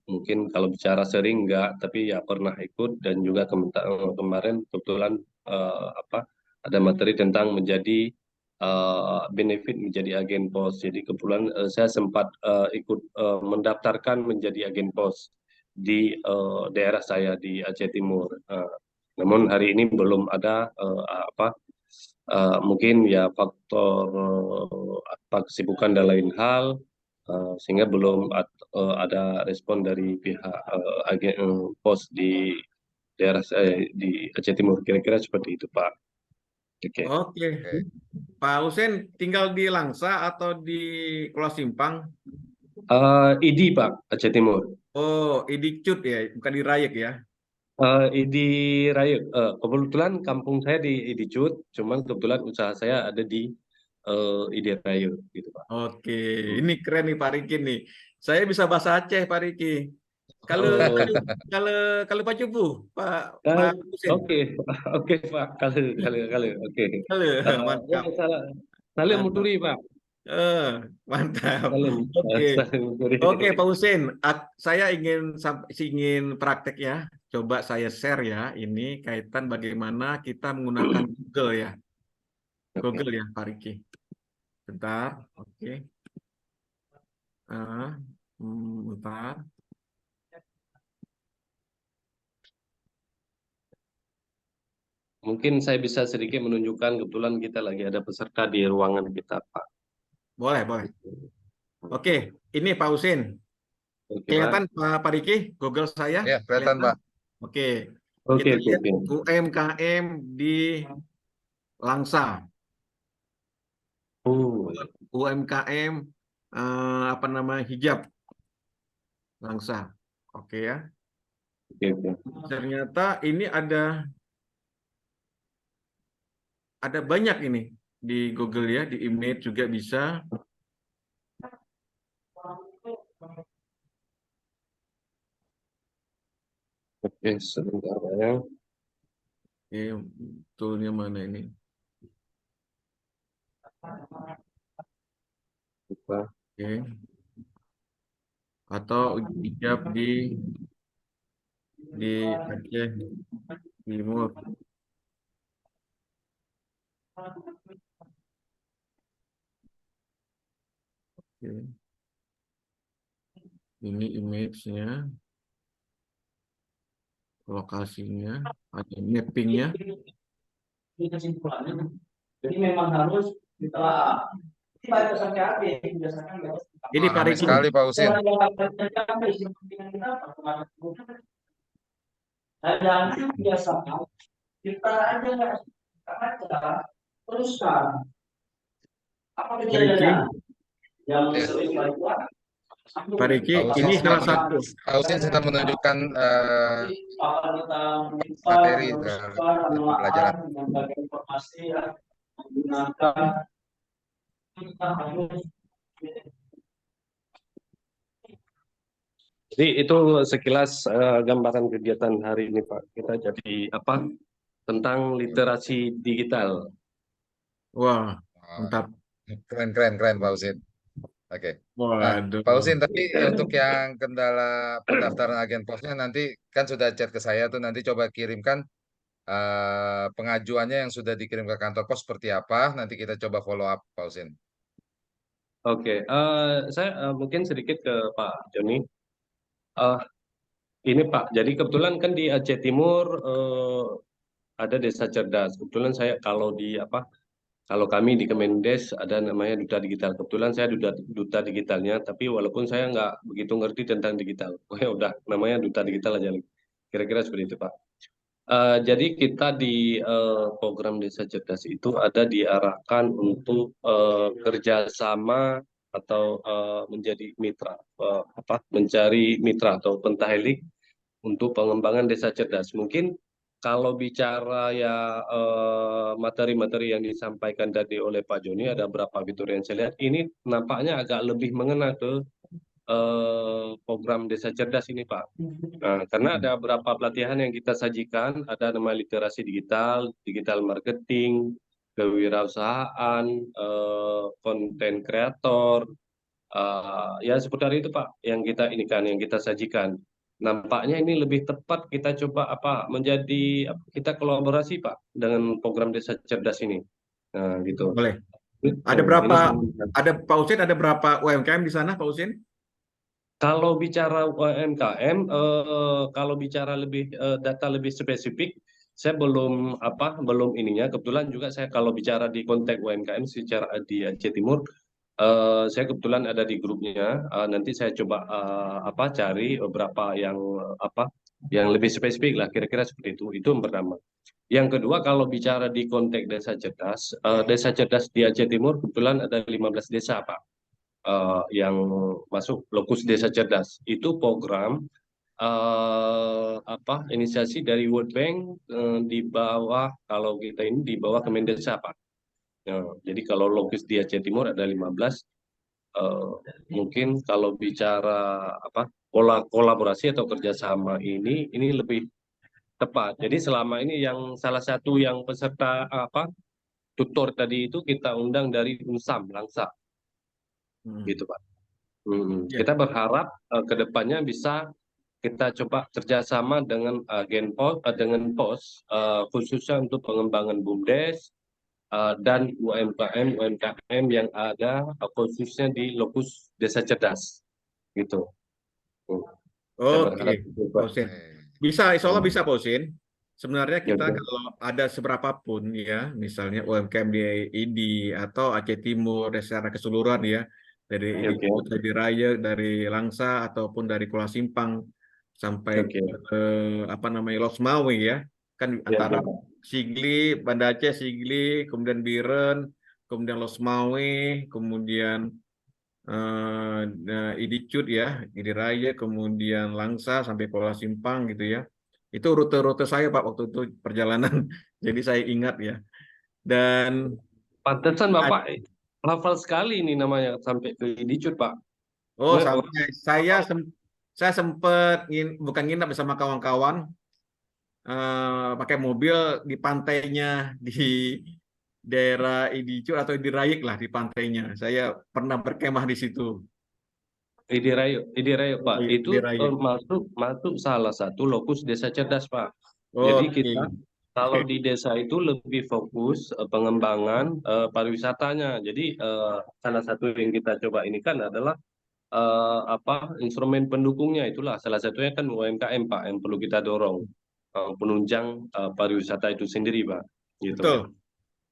S5: mungkin kalau bicara sering enggak, tapi ya pernah ikut dan juga kemarin kebetulan apa ada materi tentang menjadi benefit menjadi agen pos. Jadi kebetulan saya sempat ikut mendaftarkan menjadi agen pos di daerah saya di Aceh Timur. Namun hari ini belum ada mungkin ya faktor kesibukan dan lain hal sehingga belum ada respon dari pihak agen pos di daerah saya di Aceh Timur kira-kira seperti itu Pak. Oke.
S1: Oke,
S2: Oke.
S1: Pak Husin tinggal di Langsa atau di Pulau Simpang?
S5: ID Pak Aceh Timur.
S1: Oh, Idicut ya, bukan di Rayek ya.
S5: ID Raya. Kebetulan kampung saya di ID Cut, cuman kebetulan usaha saya ada di ID Raya gitu Pak.
S1: Oke, ini keren nih Pak Riki nih. Saya bisa bahasa Aceh Pak Riki. Kalau
S5: Oh.
S1: kalau kalau Pak Cupu,
S5: Eh,
S1: Pak Husin.
S5: Oke, oke Pak, kali, oke.
S1: Halo,
S5: Ya,
S1: mantap.
S5: saling
S1: Mantap.
S5: muturi Pak,
S1: Eh, mantap. Oke.
S5: saling muturi.
S1: Oke, Pak Husin, saya ingin praktek ya. Coba saya share ya, ini kaitan bagaimana kita menggunakan Google ya.
S5: Oke.
S1: Google ya, Pak Riki. Bentar, oke. Bentar.
S5: Mungkin saya bisa sedikit menunjukkan kebetulan kita lagi ada peserta di ruangan kita Pak.
S1: Boleh, boleh. Oke, ini Pak Husin.
S5: Oke Pak.
S1: Kelihatan Pak Riki, Google saya?
S2: Ya, kelihatan Pak.
S1: Oke,
S5: Oke,
S1: kita
S5: oke,
S1: lihat
S5: oke.
S1: UMKM di Langsa. UMKM apa namanya hijab Langsa. Oke ya.
S5: Oke, oke.
S1: Ternyata ini ada banyak ini di Google ya, di image juga bisa.
S5: Oke, sebentar ya.
S1: Oke, toolnya mana ini?
S5: Lupa.
S1: Oke. Atau hijab di Aceh Timur. Oke. Ini image-nya, lokasinya, ada mapping-nya.
S4: Ini kesimpulannya. Jadi memang harus setelah kita sampai habis berdasarkan
S1: Ini Pak
S2: Rame
S1: Riki.
S2: sekali Pak Husin.
S4: Dan biasanya kita aja nggak aja teruskan apa kejadiannya yang sering
S1: Pak Riki,
S2: Pak Husin
S1: ini
S2: sedang
S1: salah satu.
S2: Pak Husin sedang menunjukkan materi pembelajaran.
S4: informasi yang menggunakan kita harus
S5: Jadi itu sekilas gambaran kegiatan hari ini Pak. Kita jadi tentang literasi digital.
S1: Wah,
S2: Wah,
S1: mantap.
S2: keren, keren, keren, Pak Husin. Oke. Nah, Pak
S1: Waduh.
S2: Husin, tapi untuk yang kendala pendaftaran agen posnya nanti kan sudah chat ke saya tuh, nanti coba kirimkan pengajuannya yang sudah dikirim ke kantor pos seperti apa. Nanti kita coba follow up, Pak Husin.
S5: Oke, saya mungkin sedikit ke Pak Joni. Eh, ini Pak, jadi kebetulan kan di Aceh Timur ada desa cerdas. Kebetulan saya kalau di apa? Kalau kami di Kemendes ada namanya duta digital. Kebetulan saya duta digitalnya, tapi walaupun saya nggak begitu ngerti tentang digital. Oh ya udah, namanya duta digital aja. Kira-kira seperti itu Pak. Jadi kita di program Desa Cerdas itu ada diarahkan untuk kerjasama atau menjadi mitra, mencari mitra atau pentahelik untuk pengembangan Desa Cerdas. Mungkin kalau bicara ya materi-materi yang disampaikan tadi oleh Pak Joni, ada beberapa fitur yang saya lihat ini nampaknya agak lebih mengena ke program Desa Cerdas ini Pak. Nah, karena ada beberapa pelatihan yang kita sajikan, ada nama literasi digital, digital marketing, kewirausahaan, konten kreator, ya seputar itu Pak yang kita yang kita sajikan. Nampaknya ini lebih tepat kita coba menjadi kita kolaborasi Pak dengan program Desa Cerdas ini. Nah, gitu.
S1: Boleh. Ada
S5: Ini
S1: berapa,
S5: sangat-
S1: ada Pak Husin, ada berapa UMKM di sana, Pak Husin?
S5: Kalau bicara UMKM, kalau bicara lebih data lebih spesifik, saya belum ininya. Kebetulan juga saya kalau bicara di konteks UMKM secara di Aceh Timur, saya kebetulan ada di grupnya. Nanti saya coba cari beberapa yang yang lebih spesifik lah. Kira-kira seperti itu. Itu yang pertama. Yang kedua, kalau bicara di konteks desa cerdas di Aceh Timur kebetulan ada 15 desa, Pak, yang masuk lokus desa cerdas. Itu program inisiasi dari World Bank, di bawah kalau kita ini di bawah Kemendesa Pak. Jadi kalau lokus di Aceh Timur ada 15. eh, Mungkin kalau bicara pola kolaborasi atau kerjasama ini lebih tepat. Jadi selama ini yang salah satu yang peserta tutor tadi itu kita undang dari UNSAM Langsa gitu Pak.
S1: Ya.
S5: Kita berharap ke depannya bisa kita coba kerjasama dengan dengan pos, khususnya untuk pengembangan BUMDes dan UMKM yang ada khususnya di lokus Desa Cerdas gitu. Hmm, Saya
S1: Oke,
S5: berharap itu
S1: Pak
S5: Pak.
S1: Husin.
S2: Oke.
S1: Bisa, insya Allah
S5: Hmm,
S1: bisa, Pak Husin. Sebenarnya
S5: Ya,
S1: kita
S5: ya.
S1: kalau ada seberapa pun ya, misalnya UMKM di ID atau Aceh Timur secara keseluruhan ya, dari
S5: Oke,
S1: ID
S5: oke,
S1: dari Raya, dari Langsa ataupun dari Kuala Simpang sampai
S5: oke.
S1: ke Losmawi ya, kan
S5: Ya,
S1: antara
S5: ya.
S1: Sigli, Banda Aceh, Sigli, kemudian Biren, kemudian Losmawi, kemudian Idicut ya, Idi Raya, kemudian Langsa sampai Kuala Simpang gitu ya. Itu rute-rute saya Pak waktu itu perjalanan. Jadi saya ingat ya. Dan
S5: Pantesan Bapak hafal sekali ini namanya sampai ke Dicut Pak.
S1: oh
S5: Orang
S1: sampai saya sempat bukan nginap bersama kawan-kawan, pakai mobil di pantainya di daerah Idicut atau Idirayik lah di pantainya. Saya pernah berkemah di situ.
S5: Ide Rayo Pak, itu
S1: Idirayik.
S5: masuk masuk salah satu lokus desa cerdas Pak. Jadi
S1: Oke.
S5: kita kalau di desa itu lebih fokus pengembangan pariwisatanya. Jadi salah satu yang kita coba ini kan adalah instrumen pendukungnya itulah salah satunya kan UMKM Pak yang perlu kita dorong, penunjang pariwisata itu sendiri Pak. Gitu.
S1: Betul.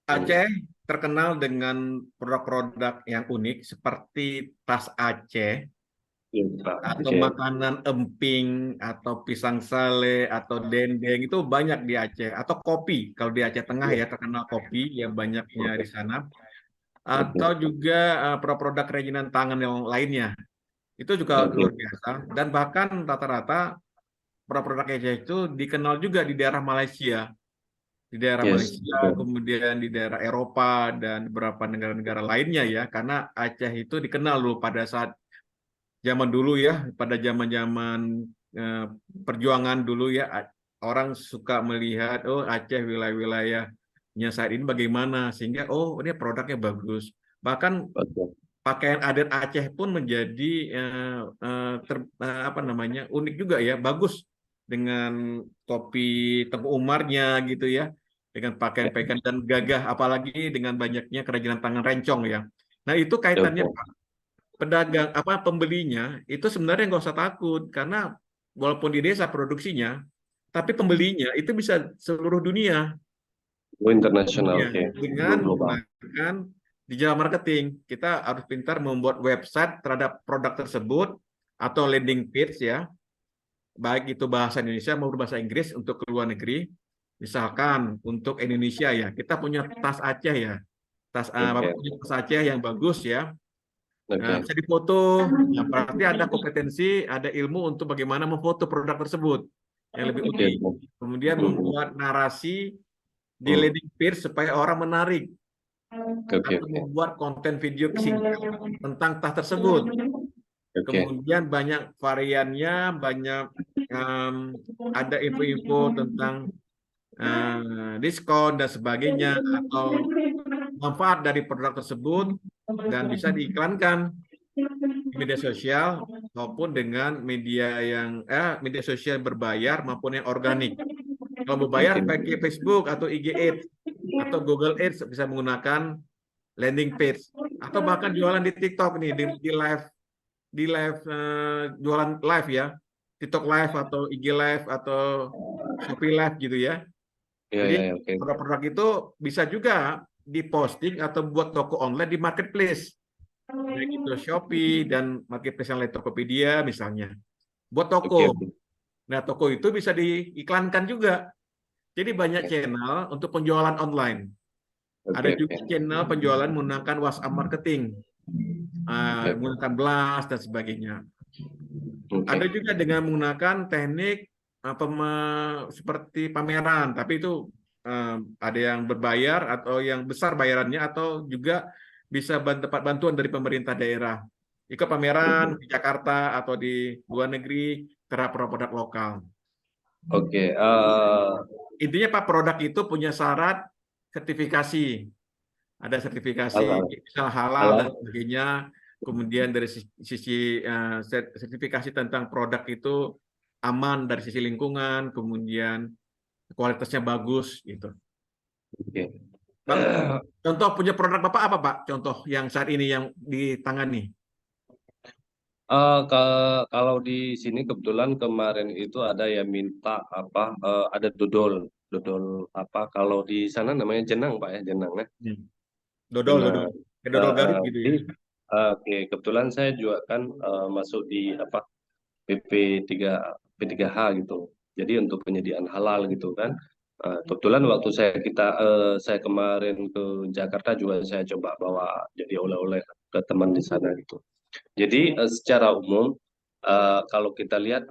S5: Hmm.
S1: Aceh terkenal dengan produk-produk yang unik seperti tas Aceh
S5: Gitu, Pak.
S1: atau
S5: Oke.
S1: makanan emping atau pisang sale atau dendeng itu banyak di Aceh atau kopi. Kalau di Aceh Tengah ya terkenal kopi yang banyaknya di sana atau
S5: Oke.
S1: juga produk-produk kerajinan tangan yang lainnya. Itu juga
S5: Oke.
S1: luar biasa dan bahkan rata-rata produk-produk Aceh itu dikenal juga di daerah Malaysia. Di daerah
S5: Yes.
S1: Malaysia,
S5: Betul.
S1: kemudian di daerah Eropa dan beberapa negara-negara lainnya ya, karena Aceh itu dikenal dulu pada saat zaman dulu ya, pada zaman-zaman eh, perjuangan dulu ya, orang suka melihat oh Aceh wilayah-wilayah saat ini bagaimana sehingga oh ini produknya bagus. Bahkan
S5: Betul.
S1: pakaian adat Aceh pun menjadi apa namanya unik juga ya, bagus dengan topi Tengku Umarnya gitu ya, dengan pakaian-pakaian dan gagah, apalagi dengan banyaknya kerajinan tangan rencong ya. Nah itu kaitannya
S5: Betul.
S1: Pak, pedagang apa pembelinya itu sebenarnya nggak usah takut karena walaupun di desa produksinya, tapi pembelinya itu bisa seluruh dunia.
S5: Go internasional,
S1: Ya,
S5: oke. Go
S1: dengan
S5: global.
S1: menggunakan digital marketing, kita harus pintar membuat website terhadap produk tersebut atau landing page ya, baik itu bahasa Indonesia maupun bahasa Inggris untuk ke luar negeri. Misalkan untuk Indonesia ya, kita punya tas Aceh ya, Bapak
S5: Oke.
S1: punya tas Aceh yang bagus ya,
S5: Oke.
S1: bisa difoto. Nah, berarti ada kompetensi, ada ilmu untuk bagaimana memfoto produk tersebut yang lebih
S5: Oke.
S1: unik. Kemudian
S5: Hmm.
S1: membuat narasi di
S5: Hmm.
S1: landing page supaya orang menarik
S5: Oke. Oke.
S1: atau
S5: Oke.
S1: membuat konten video singkat tentang tas tersebut.
S5: Oke.
S1: Kemudian banyak variannya, banyak em, ada info-info tentang diskon dan sebagainya atau manfaat dari produk tersebut dan bisa diiklankan di media sosial maupun dengan media sosial berbayar maupun yang organik. Kalau berbayar
S5: Oke.
S1: pakai Facebook atau IG Ads atau Google Ads bisa menggunakan landing page atau bahkan jualan di TikTok nih di live jualan live ya, TikTok live atau IG live atau Shopee live gitu ya.
S5: Ya,
S1: Jadi
S5: ya, ya, oke.
S1: produk-produk itu bisa juga diposting atau buat toko online di marketplace, baik itu Shopee dan marketplace yang lain, Tokopedia misalnya, buat toko.
S5: Oke. Oke.
S1: Nah, toko itu bisa diiklankan juga. Jadi banyak channel untuk penjualan online. Ada
S5: Oke.
S1: juga
S5: Oke.
S1: channel penjualan menggunakan WhatsApp marketing,
S5: Oke.
S1: menggunakan blast dan sebagainya.
S5: Oke.
S1: Ada juga dengan menggunakan teknik seperti pameran, tapi itu ada yang berbayar atau yang besar bayarannya, atau juga bisa dapat bantuan dari pemerintah daerah. Ikut pameran di Jakarta atau di luar negeri terhadap produk lokal.
S5: Oke.
S1: Intinya Pak, produk itu punya syarat sertifikasi. Ada sertifikasi
S5: Halal.
S1: misal halal dan
S5: Halal.
S1: sebagainya. Kemudian dari sisi sertifikasi tentang produk itu aman dari sisi lingkungan, kemudian kualitasnya bagus gitu.
S5: Oke.
S1: Bang, contoh punya produk Bapak apa Pak? Contoh yang saat ini yang ditangani.
S5: Kalau di sini kebetulan kemarin itu ada yang minta apa? Ada dodol, dodol apa? Kalau di sana namanya jenang, Pak ya, jenang ya.
S1: Hmm. Dodol, dodol.
S5: Jenang.
S1: Kayak dodol Garut gitu ya.
S5: Jadi, oke, kebetulan saya juga kan masuk di apa? PP 3 P3H gitu. Jadi untuk penyediaan halal gitu kan. Kebetulan waktu saya kemarin ke Jakarta juga saya coba bawa jadi oleh-oleh ke teman di sana gitu. Jadi secara umum kalau kita lihat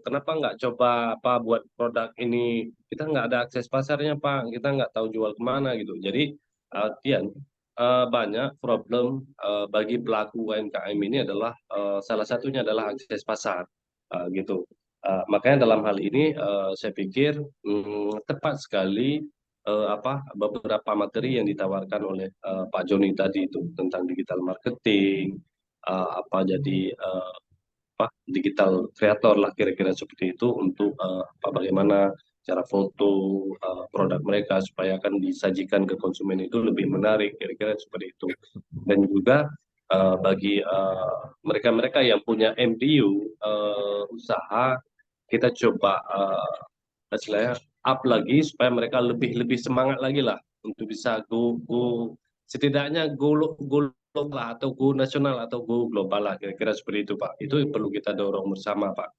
S5: kenapa nggak coba apa buat produk ini, kita nggak ada akses pasarnya Pak, kita nggak tahu jual kemana gitu. Jadi Tian, banyak problem bagi pelaku UMKM ini adalah salah satunya adalah akses pasar gitu. Makanya dalam hal ini saya pikir tepat sekali apa beberapa materi yang ditawarkan oleh Pak Joni tadi itu tentang digital marketing, apa jadi apa digital kreator lah kira-kira seperti itu untuk apa bagaimana cara foto produk mereka supaya akan disajikan ke konsumen itu lebih menarik kira-kira seperti itu. Dan juga bagi mereka-mereka yang punya MPU usaha, kita coba istilahnya up lagi supaya mereka lebih lebih semangat lagi lah untuk bisa go setidaknya go lokal lah atau go nasional atau go global lah kira-kira seperti itu Pak. Itu perlu kita dorong bersama Pak.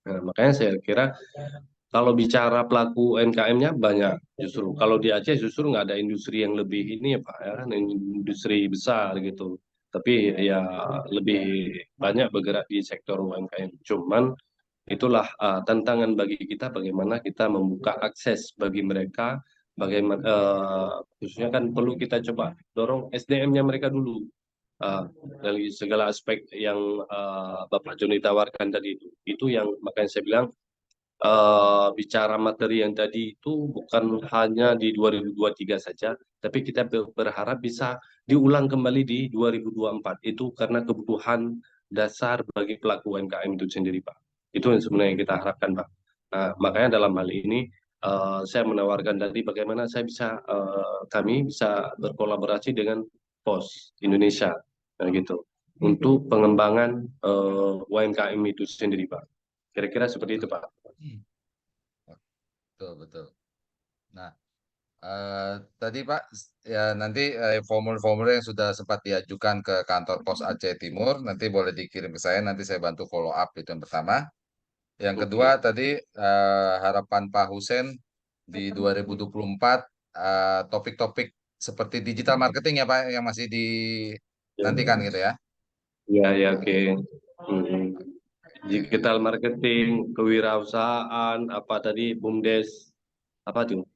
S5: Nah, makanya saya kira kalau bicara pelaku UMKM-nya banyak justru. Kalau di Aceh justru nggak ada industri yang lebih ini ya Pak ya kan industri besar gitu. Tapi ya lebih banyak bergerak di sektor UMKM. Cuman itulah tantangan bagi kita bagaimana kita membuka akses bagi mereka, bagaimana khususnya kan perlu kita coba dorong SDM-nya mereka dulu dari segala aspek yang Bapak Joni tawarkan tadi itu yang makanya saya bilang bicara materi yang tadi itu bukan hanya di 2023 saja, tapi kita berharap bisa diulang kembali di 2024. Itu karena kebutuhan dasar bagi pelaku UMKM itu sendiri, Pak. Itu yang sebenarnya kita harapkan, Pak. Nah, makanya dalam hal ini saya menawarkan tadi bagaimana kami bisa berkolaborasi dengan POS Indonesia, nah gitu, untuk pengembangan UMKM itu sendiri, Pak. Kira-kira seperti itu, Pak.
S2: Betul, betul. Nah, tadi Pak, ya nanti formulir-formulir yang sudah sempat diajukan ke kantor Pos Aceh Timur, nanti boleh dikirim ke saya, nanti saya bantu follow up, itu yang pertama. Yang kedua
S5: Oke.
S2: tadi harapan Pak Husen di 2024 topik-topik seperti digital marketing ya Pak, yang masih dinantikan gitu ya.
S5: Ya, ya, oke. Mm-mm. Digital marketing, kewirausahaan, apa tadi, BUMDes, apa tuh?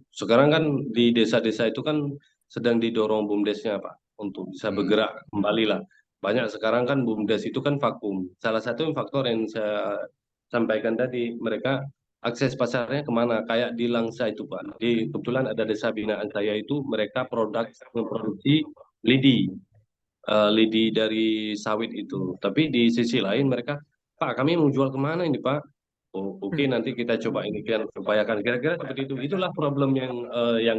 S5: Sekarang kan di desa-desa itu kan sedang didorong BUMDesnya, Pak, untuk bisa
S2: Hmm.
S5: bergerak kembali lah. Banyak sekarang kan BUMDes itu kan vakum. Salah satu faktor yang saya sampaikan tadi, mereka akses pasarnya kemana? Kayak di Langsa itu, Pak. Kebetulan ada desa binaan saya itu, mereka memproduksi lidi. Lidi dari sawit itu. Tapi di sisi lain mereka, Pak, kami mau jual kemana ini, Pak? Oh, oke, nanti kita coba ini kan upayakan. Kira-kira seperti itu. Itulah problem yang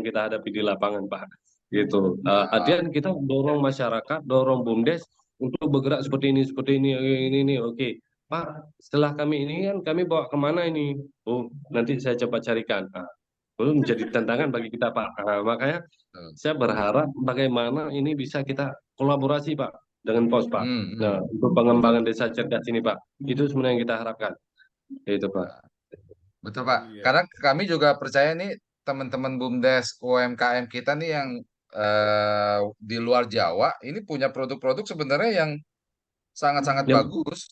S5: kita hadapi di lapangan, Pak. Gitu.
S2: Ah,
S5: Artian kita dorong masyarakat, dorong BUMDes untuk bergerak seperti ini. Oke, Pak. Setelah kami ini kan kami bawa kemana ini? Oh, nanti saya coba carikan. Belum menjadi tantangan bagi kita, Pak. Makanya
S2: betul.
S5: saya berharap bagaimana ini bisa kita kolaborasi, Pak, dengan POS, Pak. Nah, untuk
S2: Betul,
S5: pengembangan
S2: betul.
S5: desa cerdas ini, Pak, itu sebenarnya yang kita harapkan. Itu, Pak.
S2: Betul Pak.
S1: Iya.
S2: Karena kami juga percaya nih teman-teman BUMDes UMKM kita nih yang di luar Jawa ini punya produk-produk sebenarnya yang sangat-sangat
S5: Ya,
S2: bagus,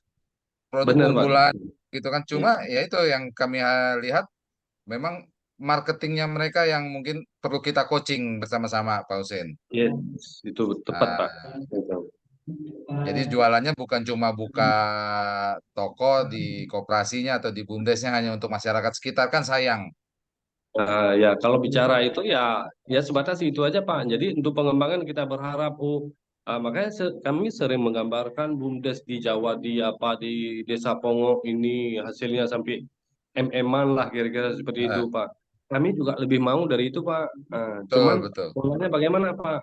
S2: produk
S5: benar, Pak.
S2: unggulan gitu kan.
S5: Ya,
S2: Cuma ya itu yang kami lihat memang marketingnya mereka yang mungkin perlu kita coaching bersama-sama Pak Husin.
S5: ya, itu tepat, Pak.
S2: Nah,
S5: Itu.
S2: jadi jualannya bukan cuma buka toko di koperasinya atau di BUMDesnya hanya untuk masyarakat sekitar kan sayang.
S5: Ya, kalau bicara itu ya sebatas itu aja, Pak. Jadi untuk pengembangan kita berharap, makanya kami sering menggambarkan BUMDes di Jawa, di Desa Pongo ini hasilnya sampai MM-an lah, kira-kira seperti itu,
S2: Eh,
S5: Pak. Kami juga lebih mau dari itu, Pak. Cuman
S2: betul, betul.
S5: polanya bagaimana, Pak?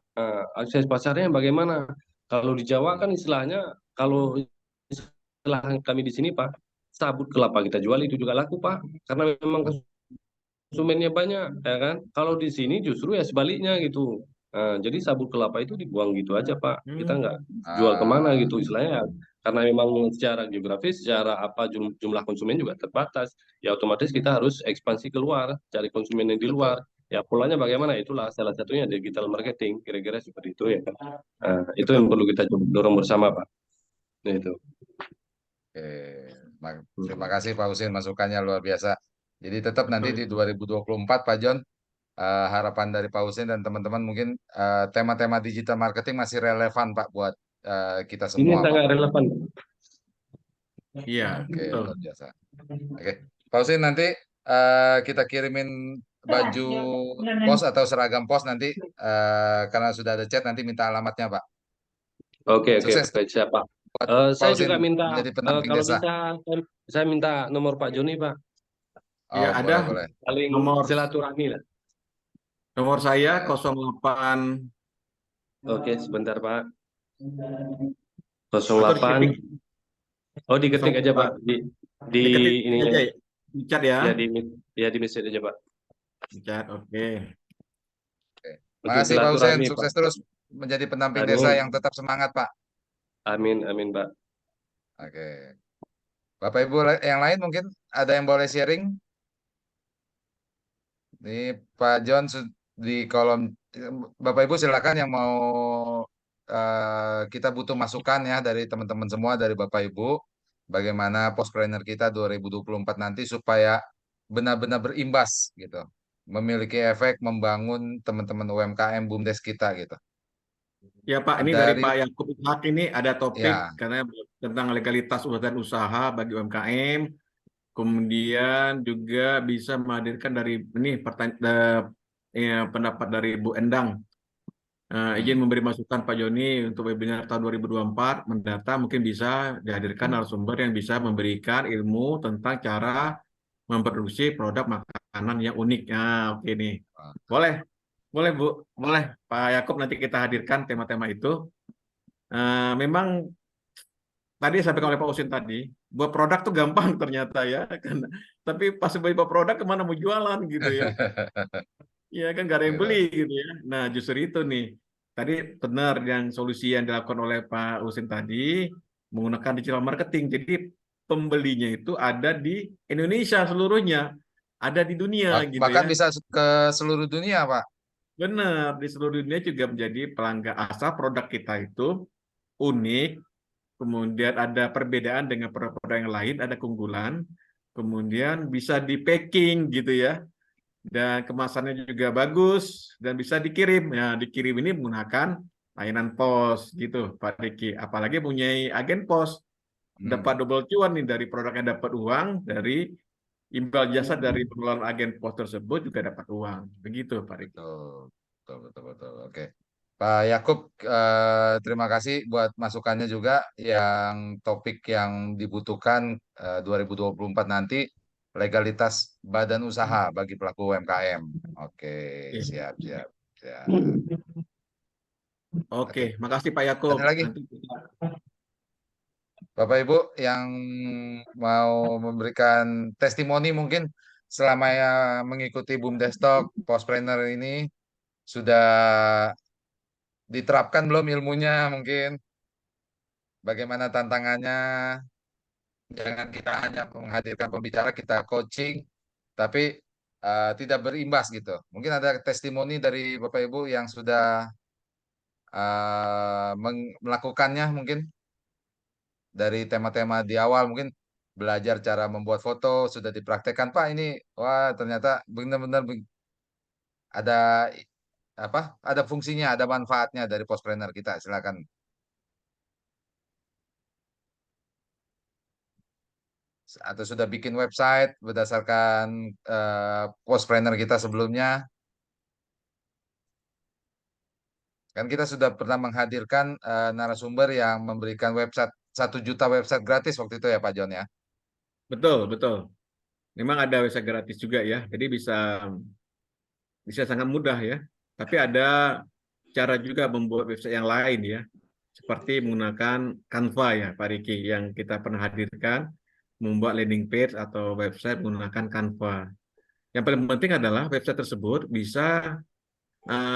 S5: Akses pasarnya bagaimana? Kalau di Jawa kan istilahnya, kalau istilah kami di sini, Pak, sabut kelapa kita jual itu juga laku, Pak. Karena memang konsumennya banyak, ya kan? Kalau di sini justru ya sebaliknya gitu. Jadi sabut kelapa itu dibuang gitu aja, Pak. Kita nggak jual kemana
S2: Ah,
S5: gitu istilahnya. Karena memang secara geografis, secara apa jumlah konsumen juga terbatas. Ya otomatis kita harus ekspansi keluar, cari konsumen yang di luar.
S2: betul,
S5: Ya polanya bagaimana? Itulah salah satunya digital marketing. Kira-kira seperti itu ya kan. Itu yang
S2: betul.
S5: perlu kita dorong bersama, Pak. Nah, itu.
S2: Oke. Terima kasih Pak Husin masukannya luar biasa. Jadi tetap nanti di 2024 Pak John, harapan dari Pak Husin dan teman-teman mungkin tema-tema digital marketing masih relevan Pak buat kita
S5: Ini
S2: semua Pak.
S5: sangat relevan.
S1: Iya,
S2: Oke,
S1: betul.
S2: luar biasa. Oke, Pak Husin nanti kita kirimin baju pos atau seragam pos nanti karena sudah ada chat nanti minta alamatnya Pak.
S5: Oke, oke,
S2: Sukses
S5: baik, siapa?
S2: buat Pak
S5: Saya
S2: Husin
S5: juga minta,
S2: menjadi pendamping
S5: kalau
S2: desa.
S5: bisa, saya minta nomor Pak Joni, Pak.
S1: Iya,
S2: Oh,
S1: ada
S2: boleh, boleh.
S5: Saling
S1: nomor
S5: silaturahmi lah.
S1: nomor saya
S2: Oke.
S1: 08
S5: Oke, sebentar, Pak.
S1: atau
S5: 08.
S1: diketik
S5: Oh, diketik aja, Pak.
S1: 08
S5: Di
S1: diketik
S5: ininya,
S1: aja ya. Di chat ya.
S5: ya di message aja, Pak.
S1: Di chat, oke.
S2: Oke.
S5: Untuk
S2: Makasih Pak Husin,
S5: silaturahmi, Pak.
S2: sukses terus menjadi pendamping desa
S5: Amin,
S2: yang tetap semangat Pak.
S5: amin, amin, Pak.
S2: Oke. Bapak Ibu yang lain mungkin ada yang boleh sharing? Ini Pak John di kolom Bapak Ibu silakan yang mau kita butuh masukan ya dari teman-teman semua dari Bapak Ibu bagaimana Postpreneur kita 2024 nanti supaya benar-benar berimbas gitu. Memiliki efek membangun teman-teman UMKM BUMDes kita gitu.
S1: Ya Pak, ini dari
S2: Dari
S1: Pak Yakub Ishak ini ada topik
S2: ya,
S1: karena tentang legalitas dan usaha bagi UMKM. Kemudian juga bisa menghadirkan dari ini pendapat dari Bu Endang. Izin memberi masukan Pak Joni untuk webinar tahun 2024 mendatang mungkin bisa dihadirkan narasumber yang bisa memberikan ilmu tentang cara memproduksi produk makanan yang unik. Oke nih. Boleh, boleh Bu, boleh Pak Yakub, nanti kita hadirkan tema-tema itu. Memang tadi saya sampaikan oleh Pak Usin tadi, buat produk tuh gampang ternyata ya, kan. Tapi pas buat produk kemana mau jualan gitu ya. Iya kan gak ada yang beli
S2: Gitu.
S1: gitu ya. Nah justru itu nih. Tadi benar yang solusi yang dilakukan oleh Pak Usin tadi menggunakan digital marketing. Jadi pembelinya itu ada di Indonesia seluruhnya, ada di dunia gitu
S2: Bahkan
S1: ya.
S2: bisa ke seluruh dunia, Pak.
S1: Benar, di seluruh dunia juga menjadi pelanggan asal produk kita itu unik, kemudian ada perbedaan dengan produk-produk yang lain, ada keunggulan, kemudian bisa di packing gitu ya, dan kemasannya juga bagus dan bisa dikirim. Ya, dikirim ini menggunakan layanan pos gitu, Pak Diki. Apalagi punya agen pos, dapat
S2: Hmm.
S1: double cuan nih dari produknya, dapat uang dari imbal jasa dari pengelolaan agen pos tersebut juga dapat uang. Begitu, Pak Diki.
S2: Betul, betul, betul, betul. Oke. Pak Yakub, terima kasih buat masukannya juga yang topik yang dibutuhkan 2024 nanti legalitas badan usaha bagi pelaku UMKM. Oke,
S1: Oke,
S2: siap, siap, siap.
S1: Oke,
S2: Oke,
S1: makasih Pak Yakub.
S2: ada lagi
S1: Nanti kita
S2: Bapak Ibu yang mau memberikan testimoni mungkin selama ya mengikuti BUMDesTalk Postpreneur ini sudah diterapkan belum ilmunya mungkin bagaimana tantangannya. Jangan kita hanya menghadirkan pembicara, kita coaching, tapi tidak berimbas gitu. Mungkin ada testimoni dari Bapak Ibu yang sudah melakukannya mungkin dari tema-tema di awal mungkin belajar cara membuat foto sudah dipraktekkan Pak ini wah ternyata benar-benar ada apa ada fungsinya ada manfaatnya dari postpreneur kita silakan atau sudah bikin website berdasarkan postpreneur kita sebelumnya kan kita sudah pernah menghadirkan narasumber yang memberikan website 1 juta website gratis waktu itu ya Pak John ya.
S1: betul, betul. Memang ada website gratis juga ya. Jadi bisa bisa sangat mudah ya. Tapi ada cara juga membuat website yang lain ya. Seperti menggunakan Canva ya, Pak Riki, yang kita pernah hadirkan, membuat landing page atau website menggunakan Canva. Yang paling penting adalah website tersebut bisa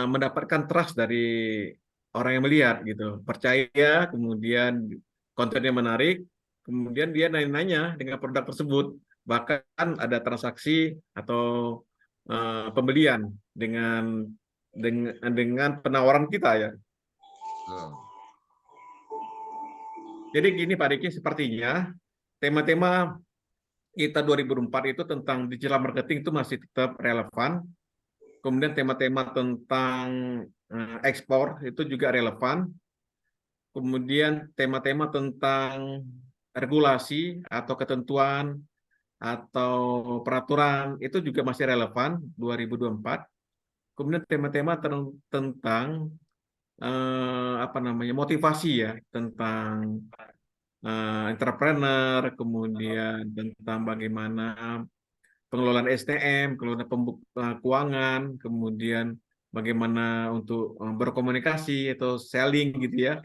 S1: mendapatkan trust dari orang yang melihat gitu. Percaya, kemudian kontennya menarik, kemudian dia nanya-nanya dengan produk tersebut. Bahkan ada transaksi atau pembelian dengan penawaran kita ya.
S2: Betul.
S1: Jadi gini Pak Diki, sepertinya tema-tema kita 2004 itu tentang digital marketing itu masih tetap relevan. Kemudian tema-tema tentang ekspor itu juga relevan. Kemudian tema-tema tentang regulasi atau ketentuan atau peraturan itu juga masih relevan 2024. Kemudian tema-tema tentang apa namanya motivasi ya, tentang entrepreneur, kemudian tentang bagaimana pengelolaan STM, pengelolaan keuangan, kemudian bagaimana untuk berkomunikasi atau selling gitu ya.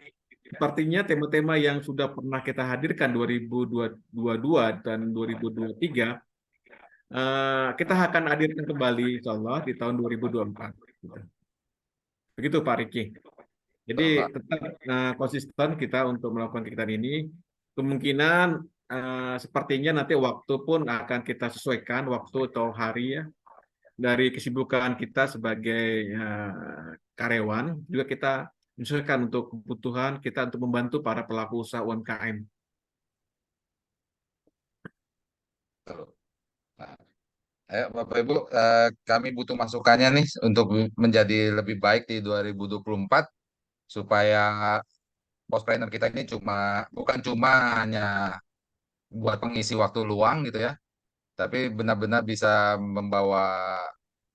S1: Sepertinya tema-tema yang sudah pernah kita hadirkan 2022 dan 2023, kita akan hadirkan kembali insya Allah di tahun 2024. Begitu Pak Riki. Jadi
S2: Betul, Pak.
S1: tetap konsisten kita untuk melakukan kegiatan ini. Kemungkinan sepertinya nanti waktu pun akan kita sesuaikan waktu atau hari ya dari kesibukan kita sebagai karyawan. Juga kita menyesuaikan untuk kebutuhan kita untuk membantu para pelaku usaha UMKM.
S2: Betul. Nah, ayo Bapak Ibu, kami butuh masukannya nih untuk menjadi lebih baik di 2024 supaya postpreneur kita ini bukan cuma hanya buat pengisi waktu luang gitu ya, tapi benar-benar bisa membawa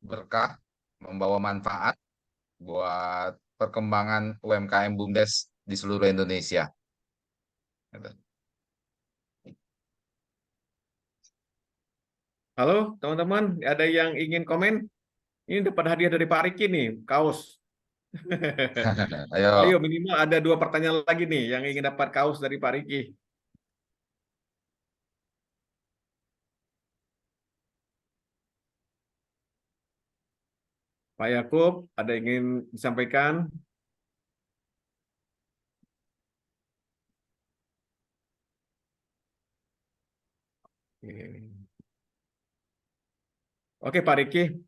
S2: berkah, membawa manfaat buat perkembangan UMKM BUMDes di seluruh Indonesia. Gitu.
S1: Halo teman-teman, ada yang ingin komen? Ini dapat hadiah dari Pak Riki nih, kaos. Ayo
S2: Ayo,
S1: minimal ada 2 pertanyaan lagi nih yang ingin dapat kaos dari Pak Riki. Pak Yakub, ada yang ingin disampaikan? Oke Pak Riki,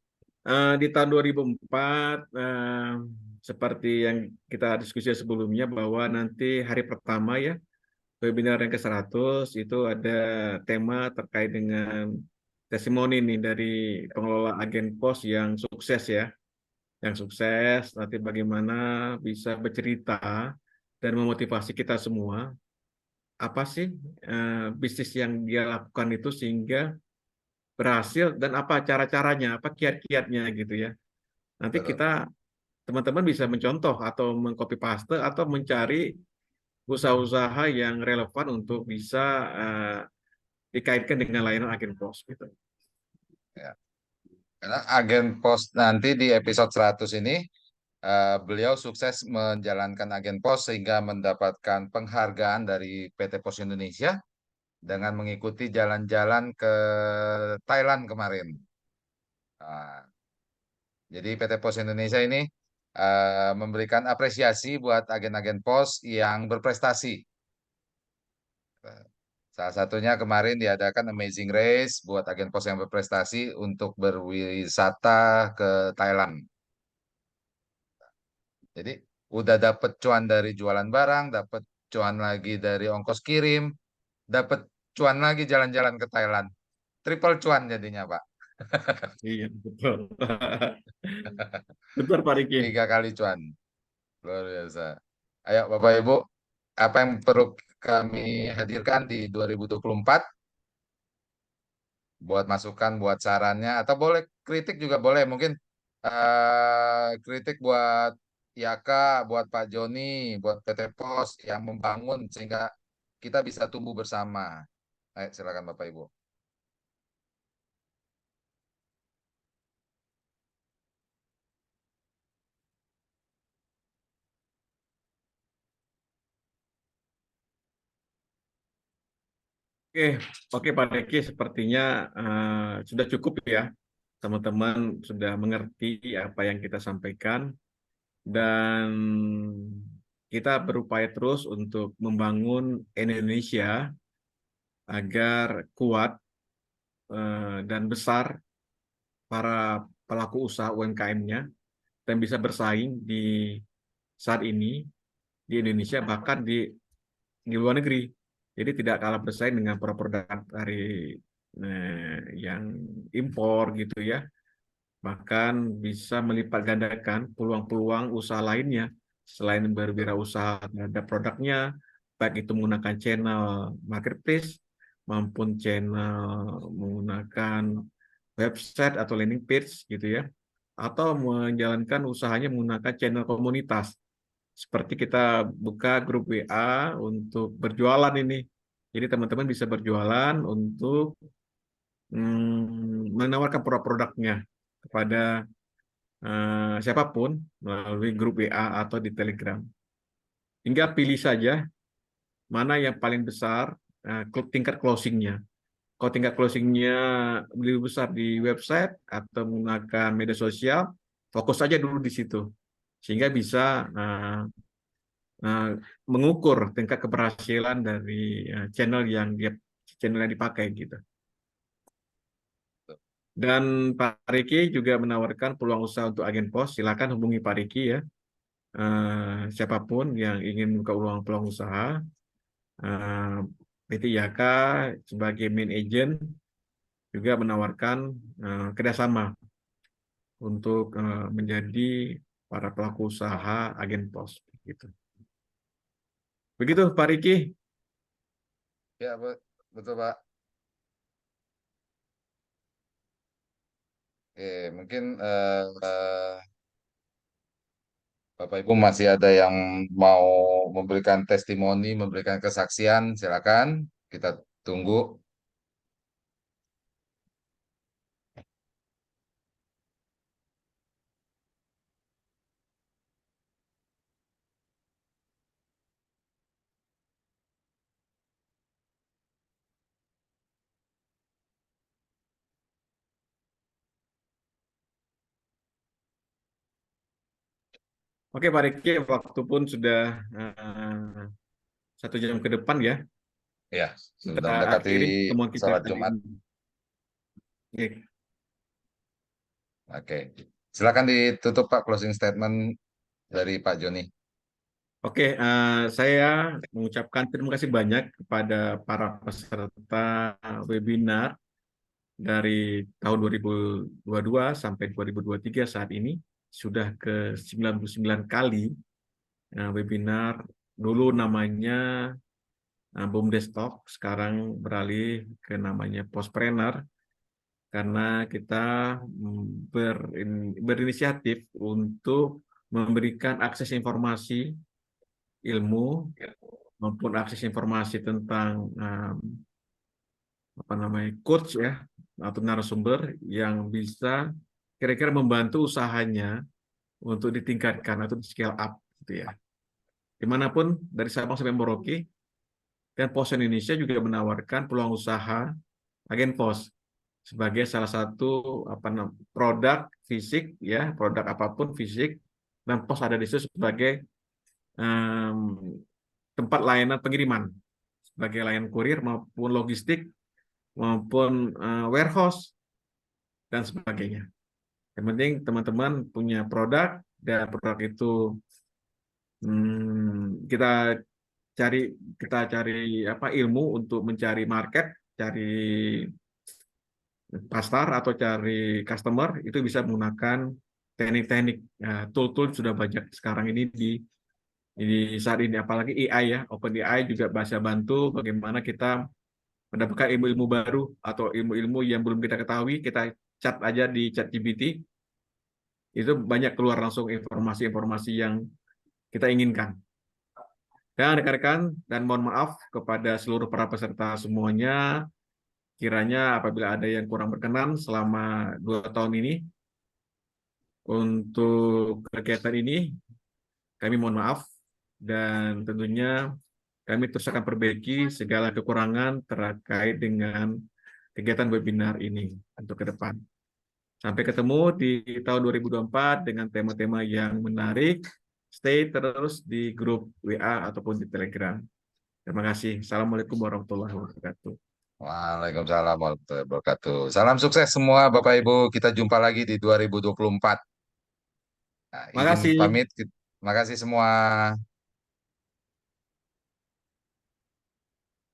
S1: di tahun 2004, seperti yang kita diskusi sebelumnya bahwa nanti hari pertama ya, webinar yang ke-100 itu ada tema terkait dengan testimoni nih dari pengelola agen pos yang sukses ya. Yang sukses nanti bagaimana bisa bercerita dan memotivasi kita semua apa sih bisnis yang dia lakukan itu sehingga berhasil dan apa cara-caranya, apa kiat-kiatnya gitu ya. Nanti
S2: betul.
S1: kita teman-teman bisa mencontoh atau mengcopy paste atau mencari usaha-usaha yang relevan untuk bisa eh, dikaitkan dengan layanan agen pos gitu.
S2: Ya. Karena agen pos nanti di episode 100 ini beliau sukses menjalankan agen pos sehingga mendapatkan penghargaan dari PT Pos Indonesia dengan mengikuti jalan-jalan ke Thailand kemarin. Nah, jadi PT Pos Indonesia ini memberikan apresiasi buat agen-agen pos yang berprestasi. Salah satunya kemarin diadakan Amazing Race buat agen pos yang berprestasi untuk berwisata ke Thailand. Jadi udah dapet cuan dari jualan barang, dapet cuan lagi dari ongkos kirim, dapet cuan lagi jalan-jalan ke Thailand. Triple cuan jadinya, Pak.
S1: Iya, betul. Betul, Pak Riki.
S2: 3 kali cuan. Luar biasa. Ayo Bapak Ibu, apa yang perlu kami hadirkan di 2024 buat masukan, buat sarannya, atau boleh kritik juga boleh. Mungkin kritik buat Yaka, buat Pak Joni, buat PT Pos yang membangun sehingga kita bisa tumbuh bersama. Ayo silakan Bapak Ibu.
S1: Oke, oke Pak Riki, sepertinya sudah cukup ya. Teman-teman sudah mengerti apa yang kita sampaikan dan kita berupaya terus untuk membangun Indonesia agar kuat dan besar para pelaku usaha UMKM-nya dan bisa bersaing di saat ini di Indonesia bahkan di luar negeri. Jadi tidak kalah bersaing dengan produk-produk dari yang impor gitu ya. Bahkan bisa melipat gandakan peluang-peluang usaha lainnya selain berwirausaha terhadap produknya, baik itu menggunakan channel marketplace maupun channel menggunakan website atau landing page gitu ya, atau menjalankan usahanya menggunakan channel komunitas. Seperti kita buka grup WA untuk berjualan ini. Jadi teman-teman bisa berjualan untuk menawarkan produk-produknya kepada siapapun melalui grup WA atau di Telegram. Hingga pilih saja mana yang paling besar tingkat closingnya. Kalau tingkat closingnya lebih besar di website atau menggunakan media sosial, fokus saja dulu di situ. Sehingga bisa uh, mengukur tingkat keberhasilan dari channel yang dipakai gitu. Dan Pak Riki juga menawarkan peluang usaha untuk agen pos. Silakan hubungi Pak Riki ya. Siapapun yang ingin buka peluang usaha, uh, PT IHK sebagai main agent juga menawarkan kerjasama untuk menjadi para pelaku usaha agen pos. Gitu. Begitu Pak Riki.
S2: Ya, betul Pak. Mungkin Bapak Ibu masih ada yang mau memberikan testimoni, memberikan kesaksian, silakan. Kita tunggu.
S1: Oke, Pak Riki, waktu pun sudah eh, 1 jam ke depan ya.
S2: Ya,
S1: Kita
S2: sudah mendekati
S1: akhiri temuan kita
S2: sholat
S1: kali
S2: Jumat.
S1: ini. Oke,
S2: Oke, silakan ditutup Pak closing statement dari Pak Joni.
S1: Oke, saya mengucapkan terima kasih banyak kepada para peserta webinar dari tahun 2022 sampai 2023 saat ini. Sudah ke 99 kali webinar. Dulu namanya BUMDes Talk, sekarang beralih ke namanya Postpreneur, karena kita berinisiatif untuk memberikan akses informasi ilmu maupun akses informasi tentang apa namanya coach ya atau narasumber yang bisa kira-kira membantu usahanya untuk ditingkatkan atau di scale up gitu ya. Dimanapun dari Sabang sampai Merauke, dan Pos Indonesia juga menawarkan peluang usaha agen pos sebagai salah satu produk fisik ya, produk apapun fisik, dan pos ada di situ sebagai um, tempat layanan pengiriman, sebagai layanan kurir maupun logistik maupun warehouse dan sebagainya. Yang penting teman-teman punya produk dan produk itu kita cari ilmu untuk mencari market, cari pasar atau cari customer, itu bisa menggunakan teknik-teknik tool-tool sudah banyak sekarang ini di saat ini, apalagi AI ya, OpenAI juga bisa bantu bagaimana kita mendapatkan ilmu-ilmu baru atau ilmu-ilmu yang belum kita ketahui, kita chat aja di ChatGPT, itu banyak keluar langsung informasi-informasi yang kita inginkan. Dan rekan-rekan, dan mohon maaf kepada seluruh para peserta semuanya, kiranya apabila ada yang kurang berkenan selama 2 tahun ini, untuk kegiatan ini, kami mohon maaf, dan tentunya kami terus akan perbaiki segala kekurangan terkait dengan kegiatan webinar ini untuk ke depan. Sampai ketemu di tahun 2024 dengan tema-tema yang menarik. Stay terus di grup WA ataupun di Telegram. Terima kasih. Assalamualaikum warahmatullahi wabarakatuh.
S2: Waalaikumsalam warahmatullahi wabarakatuh. Salam sukses semua Bapak Ibu. Kita jumpa lagi di 2024. Nah,
S1: Terima
S2: izin
S1: kasih.
S2: pamit. Terima kasih semua.